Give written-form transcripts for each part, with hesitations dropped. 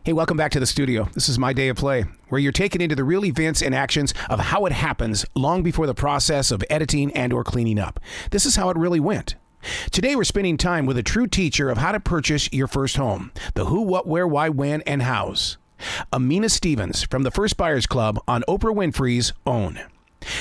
Hey, welcome back to the studio. This is My Day of Play, where you're taken into the real events and actions of how it happens long before the process of editing and or cleaning up. This is how it really went. Today, we're spending time with a true teacher of how to purchase your first home. The who, what, where, why, when, and hows. Amina Stevens from the First Buyers Club on Oprah Winfrey's Own.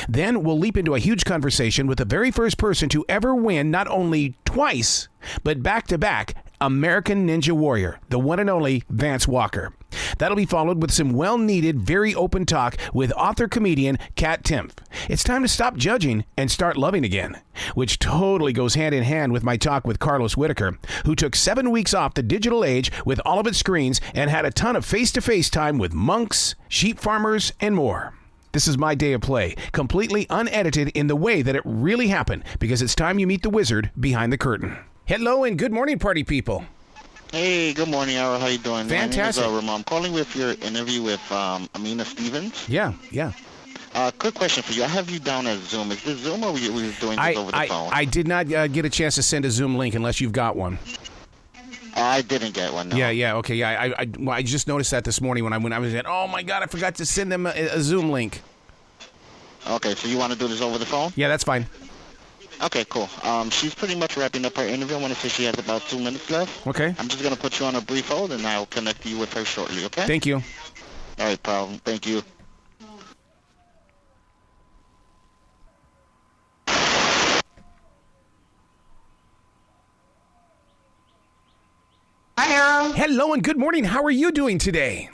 Then we'll leap into a huge conversation with the very first person to ever win not only twice, but back-to-back American Ninja Warrior, the one and only Vance Walker. That'll be followed with some well-needed, very open talk with author-comedian Kat Timpf. It's time to stop judging and start loving again, which totally goes hand in hand with my talk with Carlos Whittaker, who took 7 weeks off the digital age with all of its screens and had a ton of face-to-face time with monks, sheep farmers, and more. This is My Day of Play, completely unedited in the way that it really happened, because it's time you meet the wizard behind the curtain. Hello and good morning, party people. Hey, good morning, Ara. How you doing? Fantastic. My name is Ramon. I'm calling with your interview with Amina Stevens. Yeah. Quick question for you. I have you down as Zoom. Is this Zoom or were you doing this over the phone? I did not get a chance to send a Zoom link unless you've got one. I didn't get one, no. Okay. I just noticed that this morning when I was at, oh my God, I forgot to send them a Zoom link. Okay, so you want to do this over the phone? Yeah, that's fine. Okay, cool. She's pretty much wrapping up her interview. I want to say she has about 2 minutes left. Okay. I'm just going to put you on a brief hold, and I'll connect you with her shortly, okay? Thank you. All right, problem. Thank you. Hi, Arrow. Hello and good morning. How are you doing today?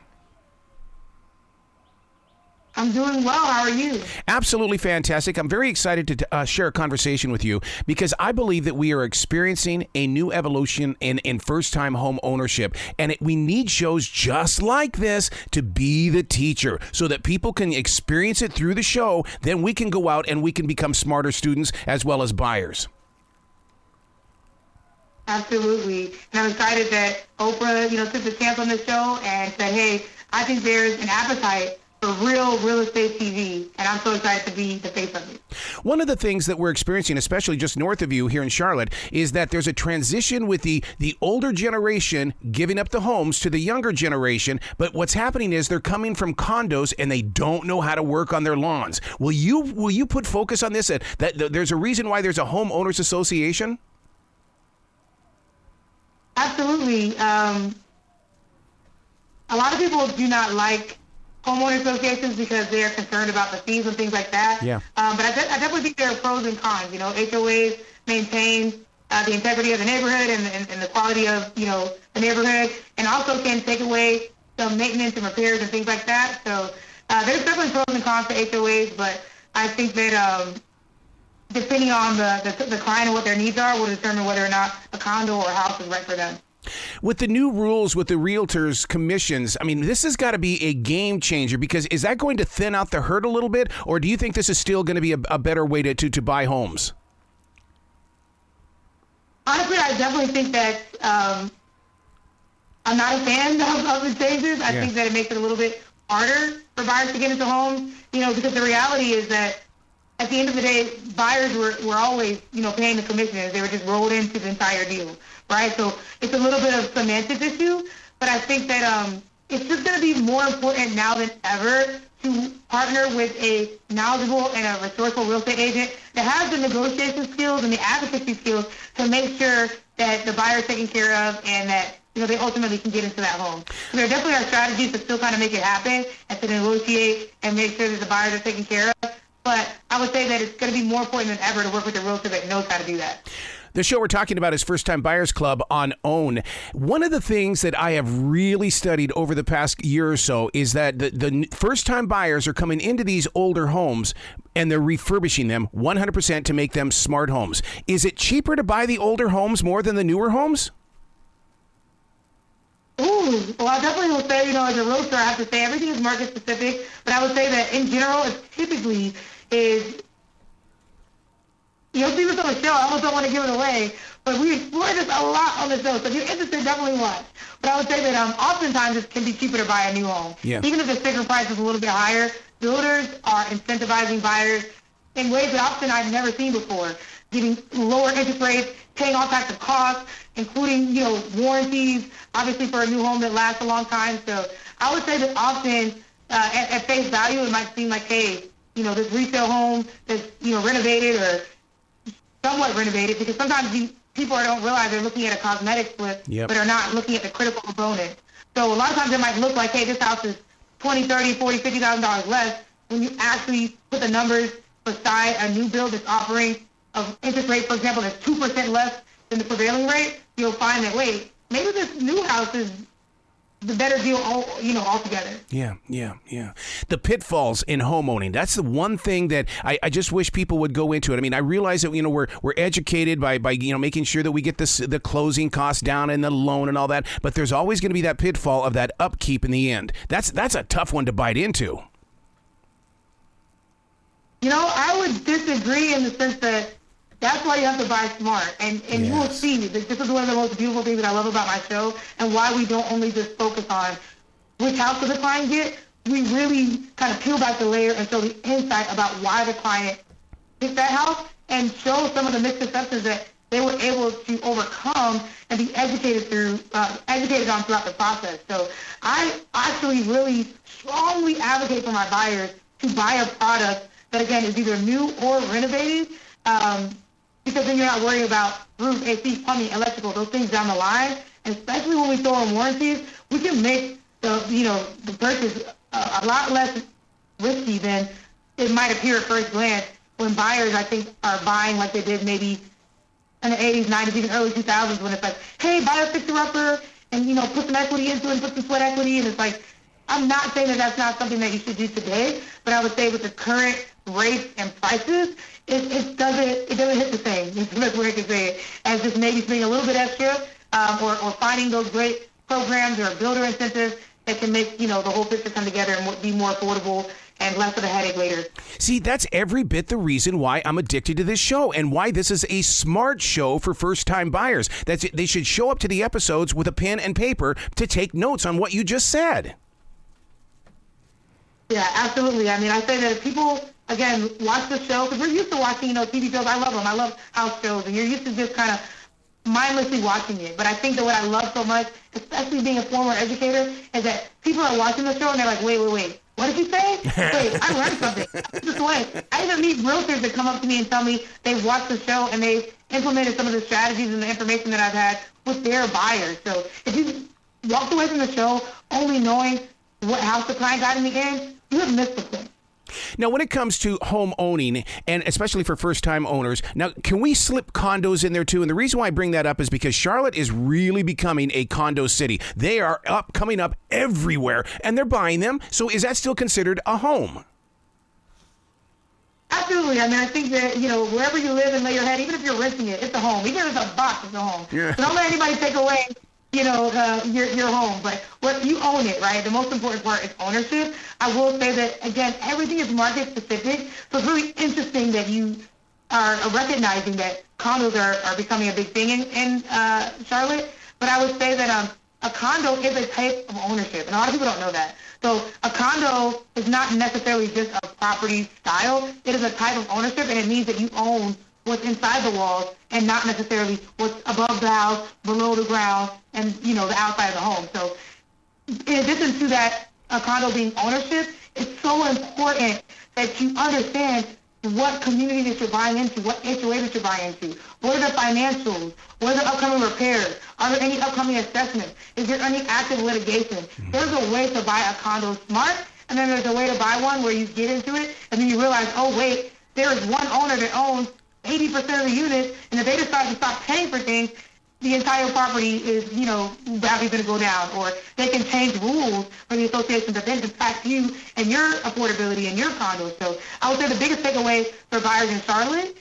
I'm doing well. How are you? Absolutely fantastic. I'm very excited to share a conversation with you because I believe that we are experiencing a new evolution in first-time home ownership. And we need shows just like this to be the teacher so that people can experience it through the show. Then we can go out and we can become smarter students as well as buyers. Absolutely. And I'm excited that Oprah, took the chance on the show and said, hey, I think there's an appetite for real estate TV, and I'm so excited to be the face of it. One of the things that we're experiencing, especially just north of you here in Charlotte, is that there's a transition with the older generation giving up the homes to the younger generation, but what's happening is they're coming from condos and they don't know how to work on their lawns. Will you put focus on this, that there's a reason why there's a homeowners association? Absolutely. A lot of people do not like homeowner associations because they're concerned about the fees and things like that. Yeah. But I definitely think there are pros and cons. HOAs maintain the integrity of the neighborhood and the quality of, the neighborhood, and also can take away some maintenance and repairs and things like that. So there's definitely pros and cons to HOAs, but I think that depending on the client and what their needs are will determine whether or not a condo or a house is right for them. With the new rules with the realtors' commissions, I mean, this has got to be a game changer because is that going to thin out the herd a little bit, or do you think this is still going to be a better way to buy homes? Honestly, I definitely think that I'm not a fan of the changes. I think that it makes it a little bit harder for buyers to get into homes, because the reality is that at the end of the day, buyers were always, paying the commissions. They were just rolled into the entire deal, right? So it's a little bit of semantics issue, but I think that it's just going to be more important now than ever to partner with a knowledgeable and a resourceful real estate agent that has the negotiation skills and the advocacy skills to make sure that the buyer is taken care of and that they ultimately can get into that home. So there definitely are strategies to still kind of make it happen and to negotiate and make sure that the buyers are taken care of. But I would say that it's going to be more important than ever to work with a realtor that knows how to do that. The show we're talking about is First Time Buyers Club on OWN. One of the things that I have really studied over the past year or so is that the first-time buyers are coming into these older homes and they're refurbishing them 100% to make them smart homes. Is it cheaper to buy the older homes more than the newer homes? Ooh, well, I definitely will say, as a realtor, I have to say everything is market specific, but I would say that in general, it typically is, you'll see this on the show. I almost don't want to give it away, but we explore this a lot on the show, so if you're interested, definitely watch. But I would say that oftentimes it can be cheaper to buy a new home. Yeah. Even if the sticker price is a little bit higher, builders are incentivizing buyers in ways that often I've never seen before, giving lower interest rates, paying all types of costs, including, warranties, obviously for a new home that lasts a long time. So I would say that often at face value, it might seem like, hey, this resale home that's, renovated or somewhat renovated, because sometimes people don't realize they're looking at a cosmetic flip, but are not looking at the critical component. So a lot of times it might look like, hey, this house is $20,000, $30,000, $40,000, $50,000 less. When you actually put the numbers beside a new build that's offering of interest rate, for example, that's 2% less than the prevailing rate, you'll find that, wait, maybe this new house is the better deal, altogether. Yeah. The pitfalls in homeowning. That's the one thing that I just wish people would go into it. I mean, I realize that, we're educated by making sure that we get the closing costs down and the loan and all that. But there's always going to be that pitfall of that upkeep in the end. That's a tough one to bite into. I would disagree in the sense that that's why you have to buy smart. And you will see that this is one of the most beautiful things that I love about my show, and why we don't only just focus on which house does the client get. We really kind of peel back the layer and show the insight about why the client picked that house, and show some of the misconceptions that they were able to overcome and be educated on throughout the process. So I actually really strongly advocate for my buyers to buy a product that, again, is either new or renovated, because then you're not worrying about roof, AC, plumbing, electrical, those things down the line. And especially when we throw in warranties, we can make the purchase a lot less risky than it might appear at first glance, when buyers, I think, are buying like they did maybe in the 80s, 90s, even early 2000s, when it's like, hey, buy a fixer-upper and, put some equity into it and put some sweat equity. And it's like, I'm not saying that that's not something that you should do today, but I would say with the current rates and prices, it doesn't hit the same. It's the best way I can say it, as just maybe spending a little bit extra, or finding those great programs or builder incentives that can make, the whole picture come together and be more affordable and less of a headache later. See, that's every bit the reason why I'm addicted to this show, and why this is a smart show for first-time buyers. They should show up to the episodes with a pen and paper to take notes on what you just said. Yeah, absolutely. I mean, I say that if people, again, watch the show, because we're used to watching, TV shows. I love them. I love house shows, and you're used to just kind of mindlessly watching it. But I think that what I love so much, especially being a former educator, is that people are watching the show and they're like, wait, what did you say? Wait, I learned something. This way. I even meet realtors that come up to me and tell me they've watched the show and they've implemented some of the strategies and the information that I've had with their buyers. So if you walked away from the show only knowing what house the client got in the end, you have missed the point. Now, when it comes to home owning, and especially for first-time owners, now, can we slip condos in there too? And the reason why I bring that up is because Charlotte is really becoming a condo city. They are coming up everywhere, and they're buying them. So is that still considered a home? Absolutely. I mean, I think that, wherever you live and lay your head, even if you're renting it, it's a home. Even if it's a box, it's a home. Yeah. So don't let anybody take away your home, but what you own it, right? The most important part is ownership. I will say that, again, everything is market specific, so it's really interesting that you are recognizing that condos are becoming a big thing in Charlotte. But I would say that a condo is a type of ownership, and a lot of people don't know that. So a condo is not necessarily just a property style. It is a type of ownership, and it means that you own what's inside the walls and not necessarily what's above the house, below the ground, and, the outside of the home. So in addition to that, a condo being ownership, it's so important that you understand what community that you're buying into, what HOA that you're buying into, what are the financials, what are the upcoming repairs, are there any upcoming assessments, is there any active litigation? There's a way to buy a condo smart, and then there's a way to buy one where you get into it, and then you realize, oh, wait, there is one owner that owns 80% of the units, and if they decide to stop paying for things, the entire property is, badly going to go down, or they can change rules for the association that then impact you and your affordability in your condo. So I would say the biggest takeaway for buyers in Charlotte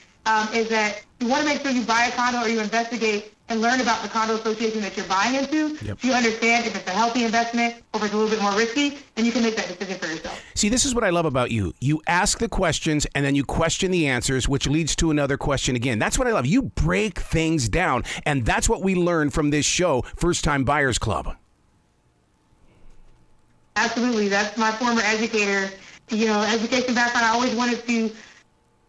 is that you want to make sure you buy a condo or you investigate and learn about the condo association that you're buying into. Yep. So you understand if it's a healthy investment or if it's a little bit more risky, and you can make that decision for yourself. See, this is what I love about you. You ask the questions and then you question the answers, which leads to another question again. That's what I love. You break things down, and that's what we learn from this show, First Time Buyers Club. Absolutely. That's my former educator. Education background, I always wanted to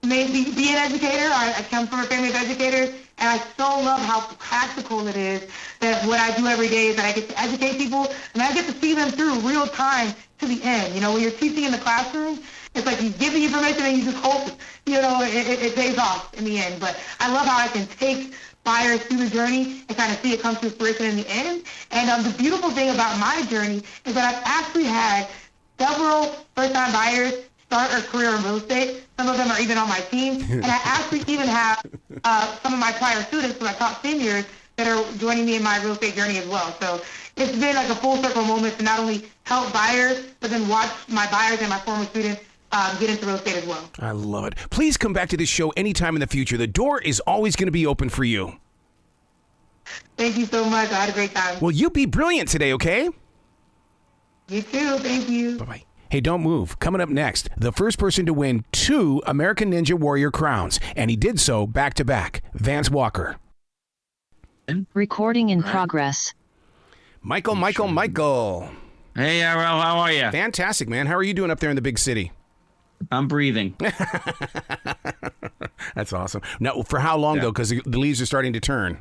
maybe be an educator. I come from a family of educators, And I so love how practical it is, that what I do every day is that I get to educate people, and I get to see them through real time to the end. You know, when you're teaching in the classroom, it's like you give the information and you just hope, you know, it pays off in the end. But I love how I can take buyers through the journey and kind of see it come to fruition in the end. And the beautiful thing about my journey is that I've actually had several first-time buyers start a career in real estate. Some of them are even on my team. And I actually even have some of my prior students, my top seniors, that are joining me in my real estate journey as well. So it's been like a full circle moment to not only help buyers, but then watch my buyers and my former students get into real estate as well. I love it. Please come back to this show anytime in the future. The door is always going to be open for you. Thank you so much. I had a great time. Well, you be brilliant today, okay? You too. Thank you. Bye-bye. Hey, don't move. Coming up next, the first person to win 2 American Ninja Warrior crowns, and he did so back-to-back, Vance Walker. Recording in progress. Michael. Hey, Arel, how are you? Fantastic, man. How are you doing up there in the big city? I'm breathing. That's awesome. Now, for how long, though? Because the leaves are starting to turn.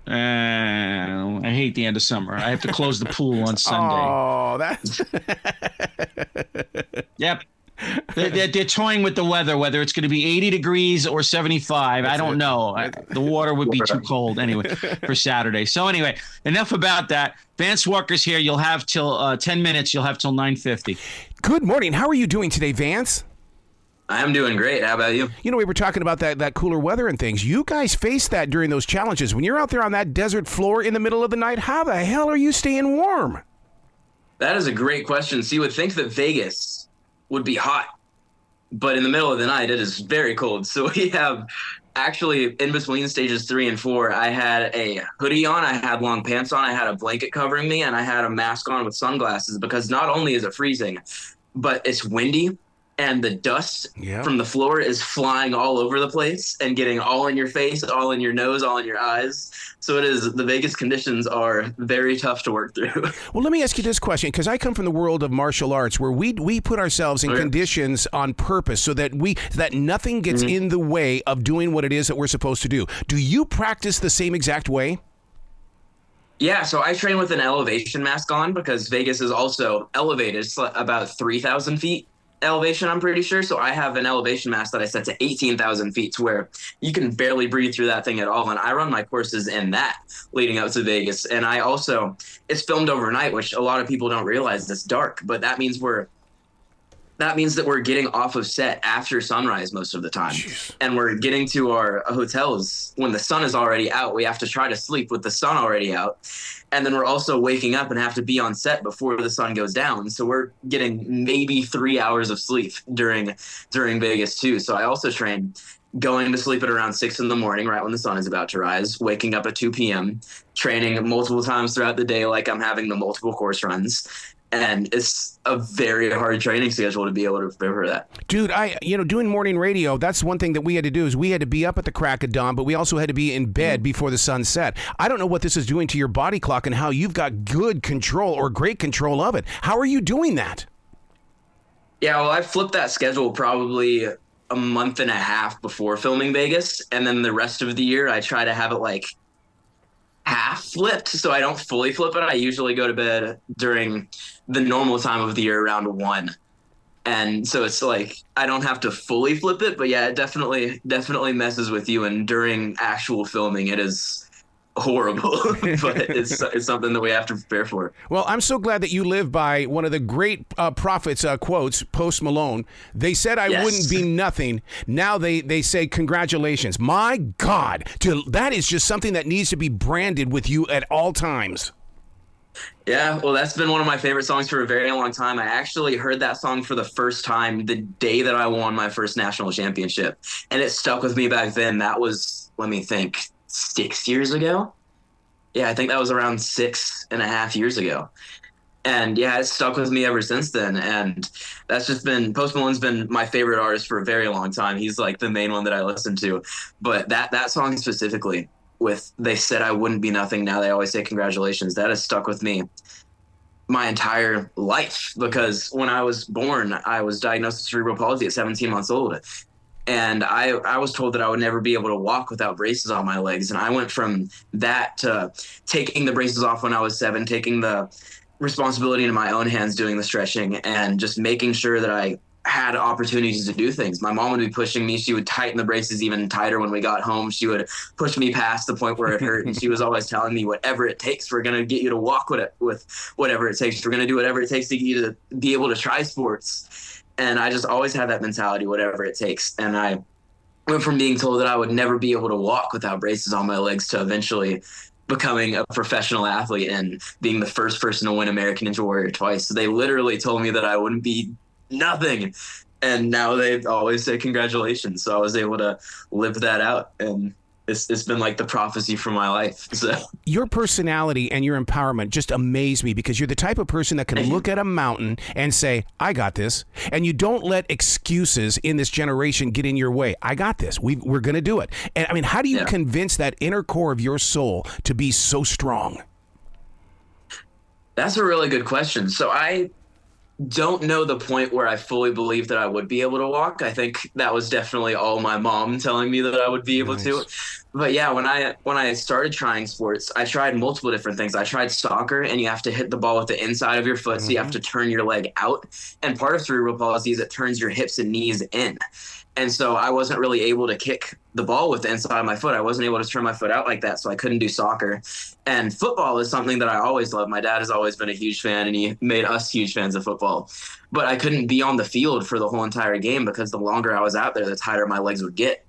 I hate the end of summer. I have to close the pool on Sunday. Oh, that's... Yep. They're toying with the weather, whether it's going to be 80 degrees or 75. I don't know. The water would be too cold anyway for Saturday. So anyway, enough about that. Vance Walker's here. You'll have till 10 minutes. You'll have till 9:50. Good morning. How are you doing today, Vance? I'm doing great. How about you? You know, we were talking about that cooler weather and things. You guys faced that during those challenges. When you're out there on that desert floor in the middle of the night, how the hell are you staying warm? That is a great question. So you would think that Vegas would be hot, but in the middle of the night, it is very cold. So we have actually in between stages 3 and 4, I had a hoodie on, I had long pants on, I had a blanket covering me, and I had a mask on with sunglasses because not only is it freezing, but it's windy. And the dust from the floor is flying all over the place and getting all in your face, all in your nose, all in your eyes. So the Vegas conditions are very tough to work through. Well, let me ask you this question, because I come from the world of martial arts where we put ourselves in conditions on purpose so that nothing gets in the way of doing what it is that we're supposed to do. Do you practice the same exact way? Yeah, so I train with an elevation mask on because Vegas is also elevated. It's about 3,000 feet. Elevation, I'm pretty sure. So I have an elevation mask that I set to 18,000 feet to where you can barely breathe through that thing at all. And I run my courses in that leading up to Vegas. And it's filmed overnight, which a lot of people don't realize it's dark, but that means that we're getting off of set after sunrise most of the time. Jeez. And we're getting to our hotels when the sun is already out. We have to try to sleep with the sun already out. And then we're also waking up and have to be on set before the sun goes down. So we're getting maybe 3 hours of sleep during Vegas too. So I also train going to sleep at around 6 in the morning, right when the sun is about to rise, waking up at 2 p.m., training multiple times throughout the day like I'm having the multiple course runs. And it's a very hard training schedule to be able to prepare for that. Dude, doing morning radio, that's one thing that we had to do is we had to be up at the crack of dawn, but we also had to be in bed before the sun set. I don't know what this is doing to your body clock and how you've got good control or great control of it. How are you doing that? Yeah, well, I flipped that schedule probably a month and a half before filming Vegas. And then the rest of the year, I try to have it like half flipped, so I don't fully flip it. I usually go to bed during the normal time of the year around 1. And so it's like I don't have to fully flip it, but yeah, it definitely messes with you. And during actual filming, it is horrible, but it's something that we have to prepare for. Well, I'm so glad that you live by one of the great prophets quotes, Post Malone. They said I wouldn't be nothing. Now they say congratulations. My God, that is just something that needs to be branded with you at all times. Yeah, well, that's been one of my favorite songs for a very long time. I actually heard that song for the first time the day that I won my first national championship, and it stuck with me back then. That was, let me think, 6 years ago. Yeah, I think that was around 6.5 years ago. And yeah, it's stuck with me ever since then. And that's just been, Post Malone's been my favorite artist for a very long time. He's like the main one that I listen to. But that song specifically with They Said I Wouldn't Be Nothing, Now They Always Say Congratulations, that has stuck with me my entire life, because when I was born, I was diagnosed with cerebral palsy at 17 months old. And I was told that I would never be able to walk without braces on my legs. And I went from that to taking the braces off when I was 7, taking the responsibility in my own hands, doing the stretching, and just making sure that I had opportunities to do things. My mom would be pushing me. She would tighten the braces even tighter when we got home. She would push me past the point where it hurt. And she was always telling me, whatever it takes, we're going to get you to walk with whatever it takes. We're going to do whatever it takes to get you to be able to try sports. And I just always had that mentality, whatever it takes. And I went from being told that I would never be able to walk without braces on my legs to eventually becoming a professional athlete and being the first person to win American Ninja Warrior twice. So they literally told me that I wouldn't be nothing. And now they always say congratulations. So I was able to live that out. And it's been like the prophecy for my life. So your personality and your empowerment just amaze me, because you're the type of person that can look at a mountain and say, I got this. And you don't let excuses in this generation get in your way. I got this. We're going to do it. And I mean, how do you convince that inner core of your soul to be so strong? That's a really good question. So I don't know the point where I fully believed that I would be able to walk. I think that was definitely all my mom telling me that I would be able to. But yeah, when I started trying sports, I tried multiple different things. I tried soccer, and you have to hit the ball with the inside of your foot, so you have to turn your leg out. And part of cerebral palsy is it turns your hips and knees in. And so I wasn't really able to kick the ball with the inside of my foot. I wasn't able to turn my foot out like that, so I couldn't do soccer. And football is something that I always loved. My dad has always been a huge fan, and he made us huge fans of football. But I couldn't be on the field for the whole entire game because the longer I was out there, the tighter my legs would get.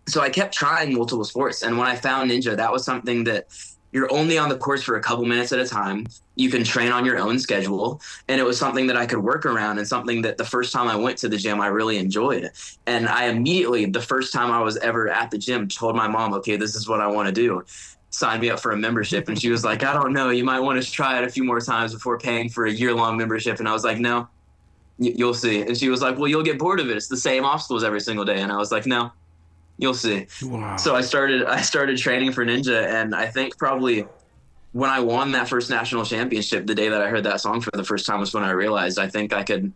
So I kept trying multiple sports. And when I found Ninja, that was something that you're only on the course for a couple minutes at a time. You can train on your own schedule. And it was something that I could work around, and something that the first time I went to the gym, I really enjoyed. And I immediately, the first time I was ever at the gym, told my mom, okay, this is what I want to do. Signed me up for a membership. And she was like, I don't know, you might want to try it a few more times before paying for a year-long membership. And I was like, no, you'll see. And she was like, well, you'll get bored of it. It's the same obstacles every single day. And I was like, no, you'll see. Wow. So I started training for Ninja. And I think probably when I won that first national championship, the day that I heard that song for the first time was when I realized I think I could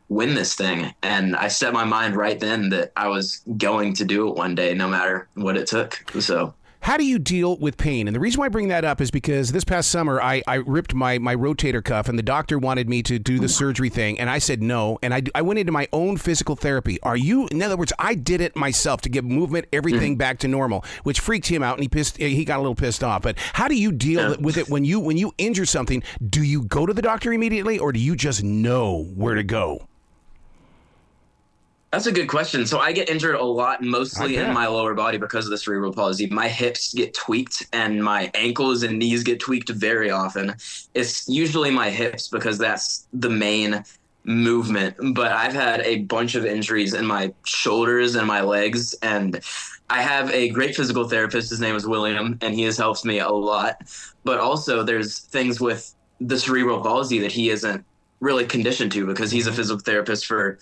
win this thing. And I set my mind right then that I was going to do it one day, no matter what it took. So how do you deal with pain? And the reason why I bring that up is because this past summer, I ripped my rotator cuff, and the doctor wanted me to do the surgery thing. And I said no. And I went into my own physical therapy. In other words, I did it myself to get movement, everything back to normal, which freaked him out, and he got a little pissed off. But how do you deal with it when you injure something? Do you go to the doctor immediately, or do you just know where to go? That's a good question. So I get injured a lot, mostly in my lower body because of the cerebral palsy. My hips get tweaked, and my ankles and knees get tweaked very often. It's usually my hips because that's the main movement. But I've had a bunch of injuries in my shoulders and my legs. And I have a great physical therapist. His name is William, and he has helped me a lot. But also there's things with the cerebral palsy that he isn't really conditioned to, because he's a physical therapist for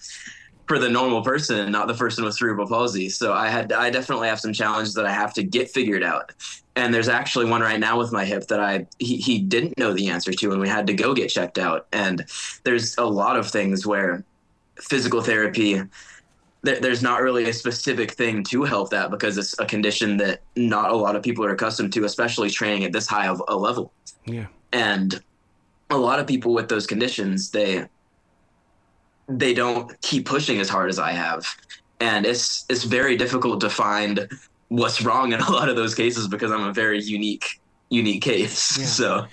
the normal person, not the person with cerebral palsy. So I definitely have some challenges that I have to get figured out. And there's actually one right now with my hip that he didn't know the answer to, and we had to go get checked out. And there's a lot of things where physical therapy, there's not really a specific thing to help that, because it's a condition that not a lot of people are accustomed to, especially training at this high of a level. Yeah. And a lot of people with those conditions, they don't keep pushing as hard as I have. And it's very difficult to find what's wrong in a lot of those cases, because I'm a very unique case. Yeah. So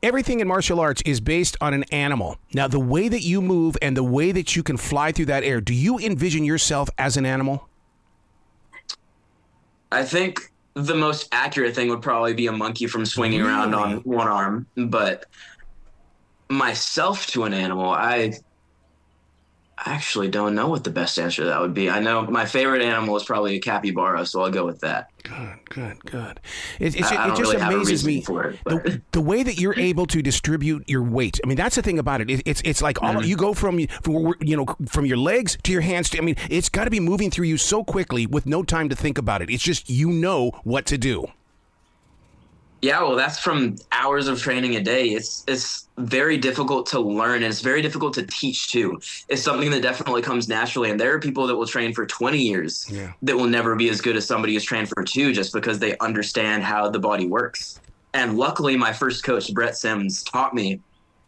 everything in martial arts is based on an animal. Now, the way that you move and the way that you can fly through that air, do you envision yourself as an animal? I think the most accurate thing would probably be a monkey from swinging around on one arm. But myself to an animal, I actually don't know what the best answer to that would be. I know my favorite animal is probably a capybara, so I'll go with that. Good. It just really amazes me the way that you're able to distribute your weight. I mean, that's the thing about it. It's like you go from your legs to your hands. I mean, it's got to be moving through you so quickly with no time to think about it. It's just what to do. Yeah, well, that's from hours of training a day. It's very difficult to learn, and it's very difficult to teach too. It's something that definitely comes naturally, and there are people that will train for 20 years that will never be as good as somebody who's trained for 2 just because they understand how the body works. And luckily, my first coach, Brett Sims, taught me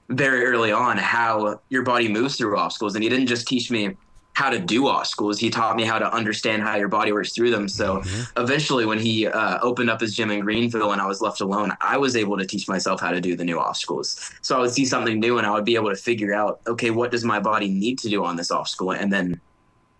very early on how your body moves through obstacles, and he didn't just teach me how to do obstacles. He taught me how to understand how your body works through them. So eventually when he opened up his gym in Greenville and I was left alone, I was able to teach myself how to do the new obstacles. So I would see something new and I would be able to figure out, okay, what does my body need to do on this obstacle, and then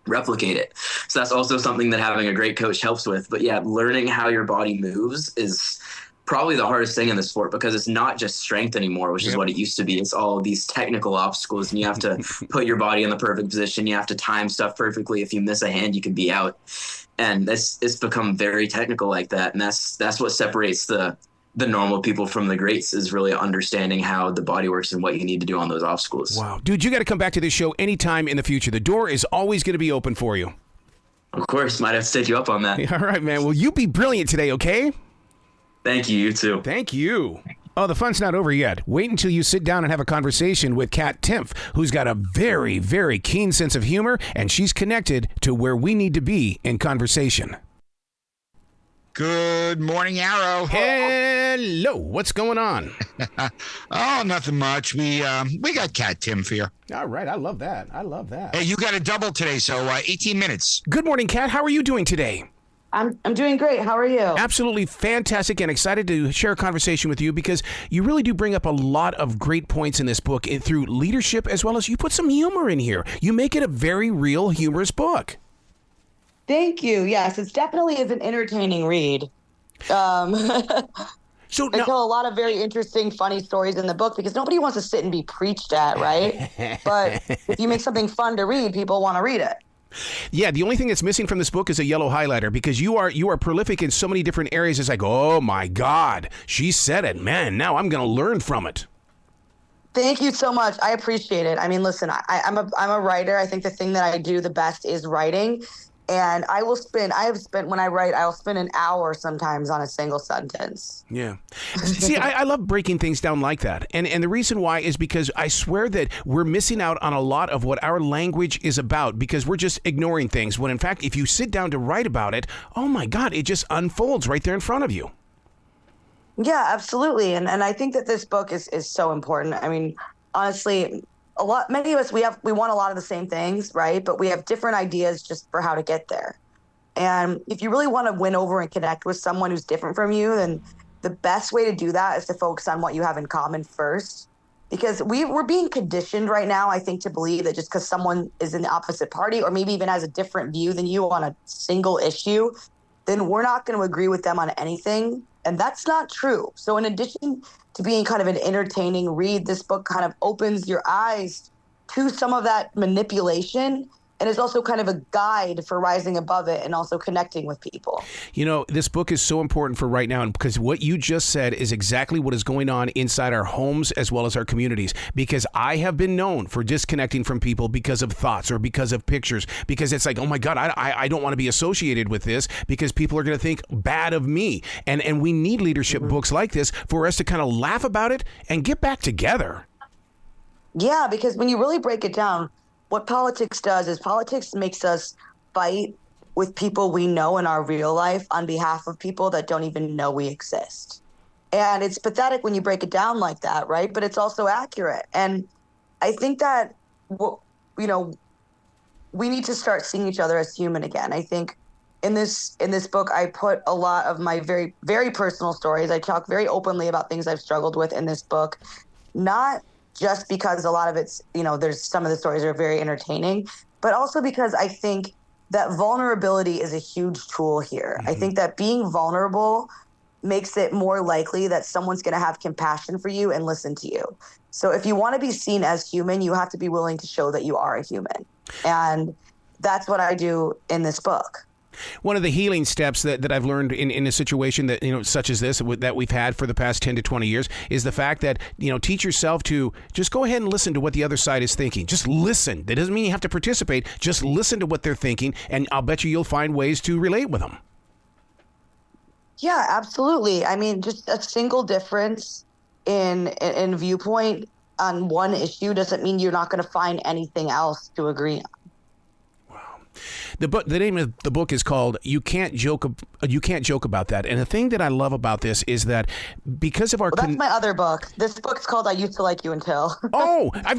replicate it. So that's also something that having a great coach helps with. But yeah, learning how your body moves is probably the hardest thing in the sport, because it's not just strength anymore, which is what it used to be. It's all of these technical obstacles, and you have to put your body in the perfect position. You have to time stuff perfectly. If you miss a hand, you can be out. And it's become very technical like that. And that's what separates the normal people from the greats, is really understanding how the body works and what you need to do on those obstacles. Wow. Dude, you got to come back to this show anytime in the future. The door is always going to be open for you. Of course. Might have to take you up on that. All right, man. Well, you be brilliant today, okay? Thank you. You too. Thank you. Oh, the fun's not over yet. Wait until you sit down and have a conversation with Kat Timpf, who's got a very, very keen sense of humor, and she's connected to where we need to be in conversation. Good morning, Arrow. Hello. What's going on? Oh, nothing much. We got Kat Timpf here. All right. I love that. Hey, you got a double today, so 18 minutes. Good morning, Kat. How are you doing today? I'm doing great. How are you? Absolutely fantastic, and excited to share a conversation with you, because you really do bring up a lot of great points in this book through leadership, as well as you put some humor in here. You make it a very real, humorous book. Thank you. Yes, it definitely is an entertaining read. So I tell a lot of very interesting, funny stories in the book, because nobody wants to sit and be preached at, right? But if you make something fun to read, people want to read it. Yeah, the only thing that's missing from this book is a yellow highlighter, because you are prolific in so many different areas. It's like, oh my God, she said it, man. Now I'm going to learn from it. Thank you so much. I appreciate it. I mean, listen, I'm a writer. I think the thing that I do the best is writing. And I'll spend an hour sometimes on a single sentence. Yeah. See, I love breaking things down like that. And the reason why is because I swear that we're missing out on a lot of what our language is about, because we're just ignoring things. When in fact, if you sit down to write about it, oh my God, it just unfolds right there in front of you. Yeah, absolutely. And I think that this book is so important. I mean, honestly, many of us, we want a lot of the same things, right? But we have different ideas just for how to get there. And if you really want to win over and connect with someone who's different from you, then the best way to do that is to focus on what you have in common first. Because we're being conditioned right now, I think, to believe that just because someone is in the opposite party, or maybe even has a different view than you on a single issue, then we're not going to agree with them on anything. And that's not true. So in addition to being kind of an entertaining read, this book kind of opens your eyes to some of that manipulation, and is also kind of a guide for rising above it and also connecting with people. You know, this book is so important for right now, because what you just said is exactly what is going on inside our homes as well as our communities. Because I have been known for disconnecting from people because of thoughts or because of pictures, because it's like, oh my God, I don't want to be associated with this, because people are going to think bad of me. And we need leadership books like this for us to kind of laugh about it and get back together. Yeah, because when you really break it down, what politics does is politics makes us fight with people we know in our real life on behalf of people that don't even know we exist. And it's pathetic when you break it down like that, right? But it's also accurate. And I think that, we need to start seeing each other as human again. I think in this book, I put a lot of my very, very personal stories. I talk very openly about things I've struggled with in this book, not just because a lot of it's, there's some of the stories are very entertaining, but also because I think that vulnerability is a huge tool here. I think that being vulnerable makes it more likely that someone's going to have compassion for you and listen to you. So if you want to be seen as human, you have to be willing to show that you are a human. And that's what I do in this book. One of the healing steps that I've learned in a situation that, such as this, that we've had for the past 10 to 20 years, is the fact that, teach yourself to just go ahead and listen to what the other side is thinking. Just listen. That doesn't mean you have to participate. Just listen to what they're thinking, and I'll bet you'll find ways to relate with them. Yeah, absolutely. I mean, just a single difference in viewpoint on one issue doesn't mean you're not going to find anything else to agree on. The name of the book is called You Can't Joke About That. And the thing that I love about this is that because of our... Well, that's my other book. This book's called I Used to Like You Until. Oh, I've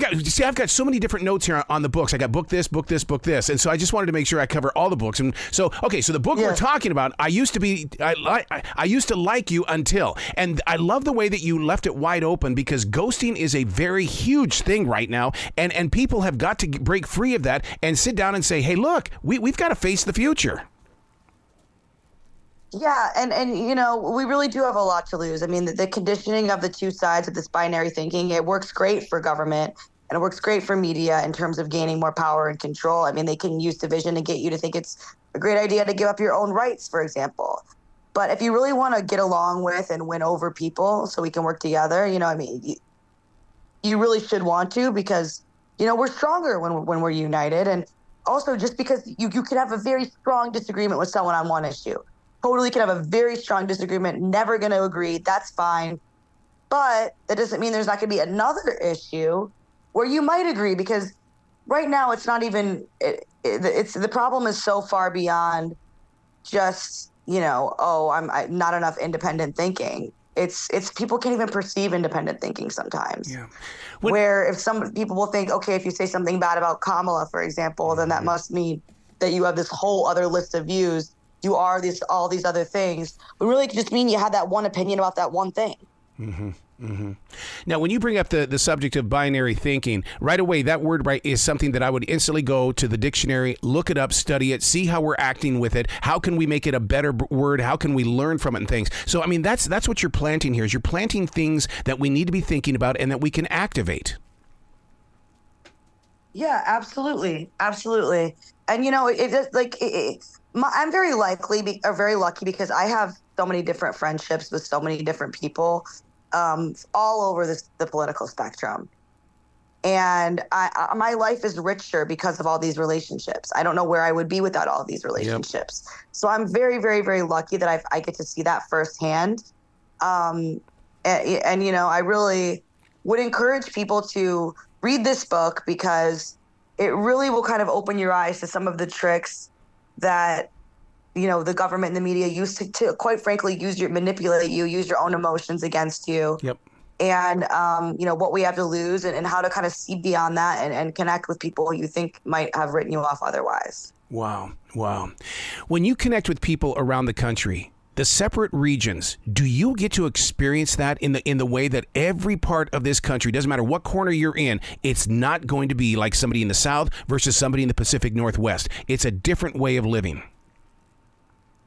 got so many different notes here on the books. I got book this, book this, book this. And so I just wanted to make sure I cover all the books. And so, okay, so the book we're talking about, I used to like you until. And I love the way that you left it wide open, because ghosting is a very huge thing right now. And people have got to break free of that and sit down and say, hey, look, we've got to face the future. Yeah, and you know, we really do have a lot to lose. I mean, the conditioning of the two sides of this binary thinking, it works great for government and it works great for media in terms of gaining more power and control. I mean, they can use division to get you to think it's a great idea to give up your own rights, for example. But if you really want to get along with and win over people so we can work together, you know, I mean, you really should want to, because, you know, we're stronger when we're united. And also, just because you could have a very strong disagreement with someone on one issue. Totally can have a very strong disagreement, never going to agree. That's fine. But that doesn't mean there's not going to be another issue where you might agree, because right now it's not even, it's the problem is so far beyond just, you know, I'm not enough independent thinking. It's people can't even perceive independent thinking sometimes. Yeah. Where if some people will think, okay, if you say something bad about Kamala, for example, then that must mean that you have this whole other list of views. You are all these other things. But really, it could just mean you had that one opinion about that one thing. Mm-hmm. Mm-hmm. Now, when you bring up the subject of binary thinking, right away, that word is something that I would instantly go to the dictionary, look it up, study it, see how we're acting with it. How can we make it a better word? How can we learn from it and things? So, I mean, that's what you're planting here, is you're planting things that we need to be thinking about and that we can activate. Yeah, absolutely. Absolutely. And, you know, I'm very lucky because I have so many different friendships with so many different people all over the political spectrum. And my life is richer because of all these relationships. I don't know where I would be without all of these relationships. Yep. So I'm very, very, very lucky that I get to see that firsthand. And, you know, I really would encourage people to read this book, because it really will kind of open your eyes to some of the tricks that, you know, the government and the media used to quite frankly, manipulate you, use your own emotions against you. Yep. And, you know, what we have to lose and how to kind of see beyond that and connect with people who you think might have written you off otherwise. Wow. Wow. When you connect with people around the country, the separate regions, do you get to experience that in the way that every part of this country, doesn't matter what corner you're in, it's not going to be like somebody in the South versus somebody in the Pacific Northwest. It's a different way of living.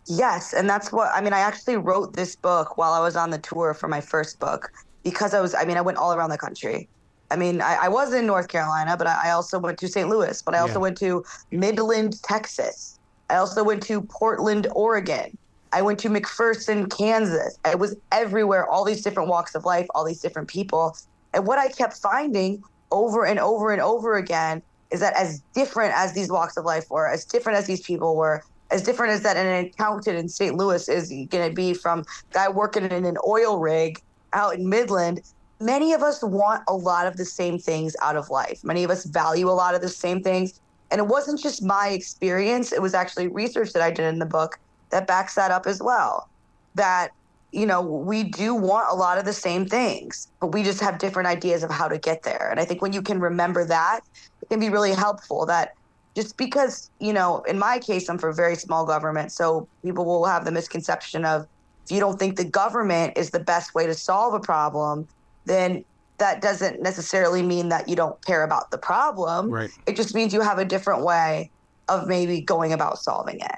Yes, and that's what, I mean, I actually wrote this book while I was on the tour for my first book, because I went all around the country. I mean, I was in North Carolina, but I also went to St. Louis, but I also went to Midland, Texas. I also went to Portland, Oregon. I went to McPherson, Kansas. I was everywhere, all these different walks of life, all these different people. And what I kept finding over and over and over again is that as different as these walks of life were, as different as these people were, as different as that an accountant in St. Louis is going to be from a guy working in an oil rig out in Midland, many of us want a lot of the same things out of life. Many of us value a lot of the same things. And it wasn't just my experience. It was actually research that I did in the book that backs that up as well. That, you know, we do want a lot of the same things, but we just have different ideas of how to get there. And I think when you can remember that, it can be really helpful. That just because, you know, in my case, I'm for very small government, so people will have the misconception of, if you don't think the government is the best way to solve a problem, then that doesn't necessarily mean that you don't care about the problem. Right. It just means you have a different way of maybe going about solving it.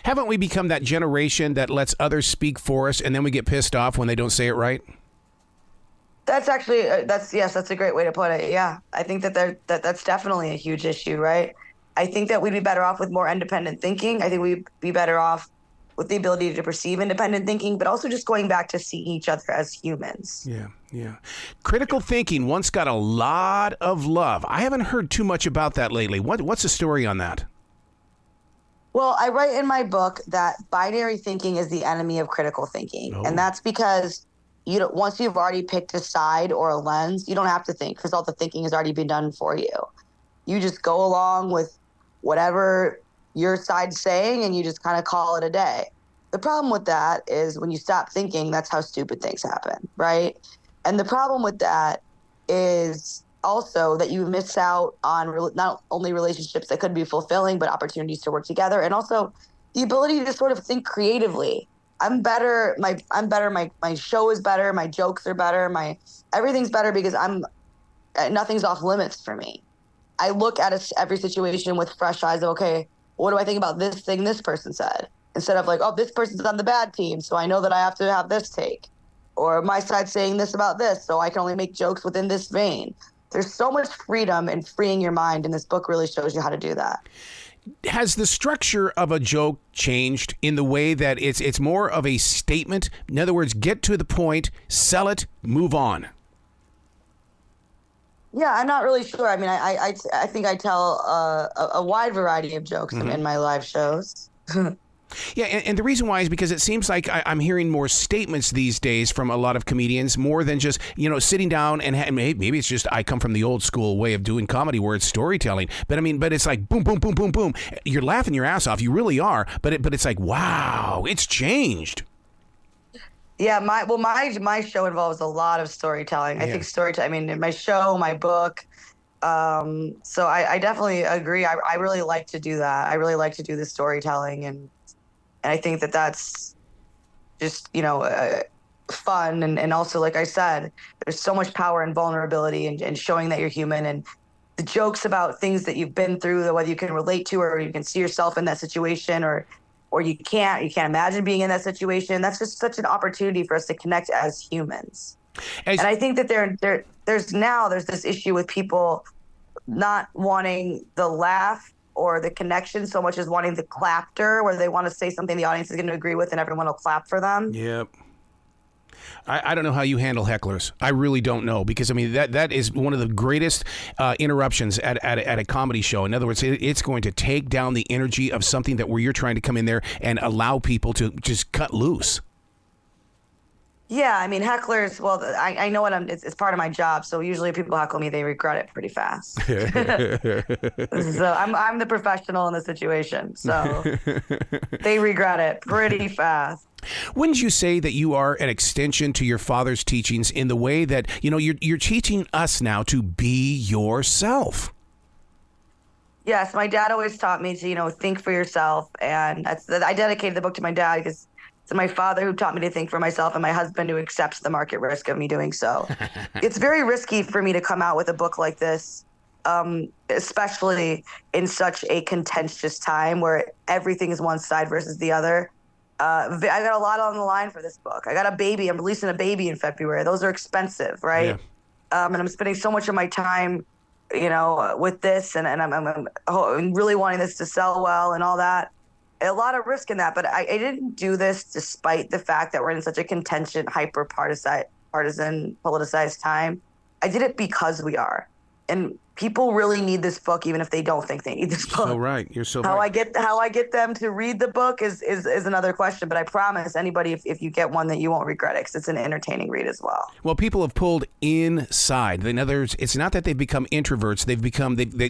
Haven't we become that generation that lets others speak for us, and then we get pissed off when they don't say it right? That's actually, that's a great way to put it. Yeah, I think that's definitely a huge issue, right? I think that we'd be better off with more independent thinking. I think we'd be better off with the ability to perceive independent thinking, but also just going back to seeing each other as humans. Yeah, yeah. Critical thinking once got a lot of love. I haven't heard too much about that lately. What's the story on that? Well, I write in my book that binary thinking is the enemy of critical thinking. And that's because once you've already picked a side or a lens, you don't have to think because all the thinking has already been done for you. You just go along with whatever your side's saying and you just kind of call it a day. The problem with that is when you stop thinking, that's how stupid things happen, right? And the problem with that is also that you miss out on not only relationships that could be fulfilling, but opportunities to work together, and also the ability to sort of think creatively. I'm better. My show is better. My jokes are better. Everything's better because nothing's off limits for me. I look at every situation with fresh eyes of, okay, what do I think about this thing this person said? Instead of like, oh, this person's on the bad team, so I know that I have to have this take. Or my side saying this about this, so I can only make jokes within this vein. There's so much freedom in freeing your mind, and this book really shows you how to do that. Has the structure of a joke changed in the way that it's more of a statement? In other words, get to the point, sell it, move on. Yeah, I'm not really sure. I mean, I think I tell a wide variety of jokes in my live shows. Yeah, and the reason why is because it seems like I'm hearing more statements these days from a lot of comedians, more than just, sitting down and maybe it's just I come from the old school way of doing comedy where it's storytelling. But it's like boom, boom, boom, boom, boom. You're laughing your ass off. You really are. But it's like, wow, it's changed. Yeah, my show involves a lot of storytelling. Yeah. I think storytelling. I mean, my show, my book. So I definitely agree. I really like to do that. I really like to do the storytelling, and I think that that's just fun, and also, like I said, there's so much power and vulnerability and showing that you're human, and the jokes about things that you've been through, that whether you can relate to or you can see yourself in that situation, or you can't imagine being in that situation. That's just such an opportunity for us to connect as humans. And I think that there's this issue with people not wanting the laugh or the connection so much as wanting the clapter, where they want to say something the audience is going to agree with and everyone will clap for them. Yep. I don't know how you handle hecklers. I really don't know, because I mean that is one of the greatest interruptions at a comedy show. In other words, it's going to take down the energy of something where you're trying to come in there and allow people to just cut loose. Yeah, I mean, hecklers, well, I know it's part of my job, so usually if people heckle me, they regret it pretty fast. So I'm the professional in the situation, so they regret it pretty fast. Wouldn't you say that you are an extension to your father's teachings in the way that, you're teaching us now to be yourself? Yes, my dad always taught me to, think for yourself, and I dedicated the book to my dad because it's my father who taught me to think for myself, and my husband who accepts the market risk of me doing so. It's very risky for me to come out with a book like this, especially in such a contentious time where everything is one side versus the other. I got a lot on the line for this book. I got a baby. I'm releasing a baby in February. Those are expensive, right? Yeah. And I'm spending so much of my time, with this, and I'm really wanting this to sell well and all that. A lot of risk in that, but I didn't do this despite the fact that we're in such a contentious, partisan, politicized time. I did it because we are. And people really need this book, even if they don't think they need this book. So right. You're so right. How I get them to read the book is another question. But I promise anybody, if you get one, that you won't regret it, because it's an entertaining read as well. Well, people have pulled inside. In other words, it's not that they've become introverts.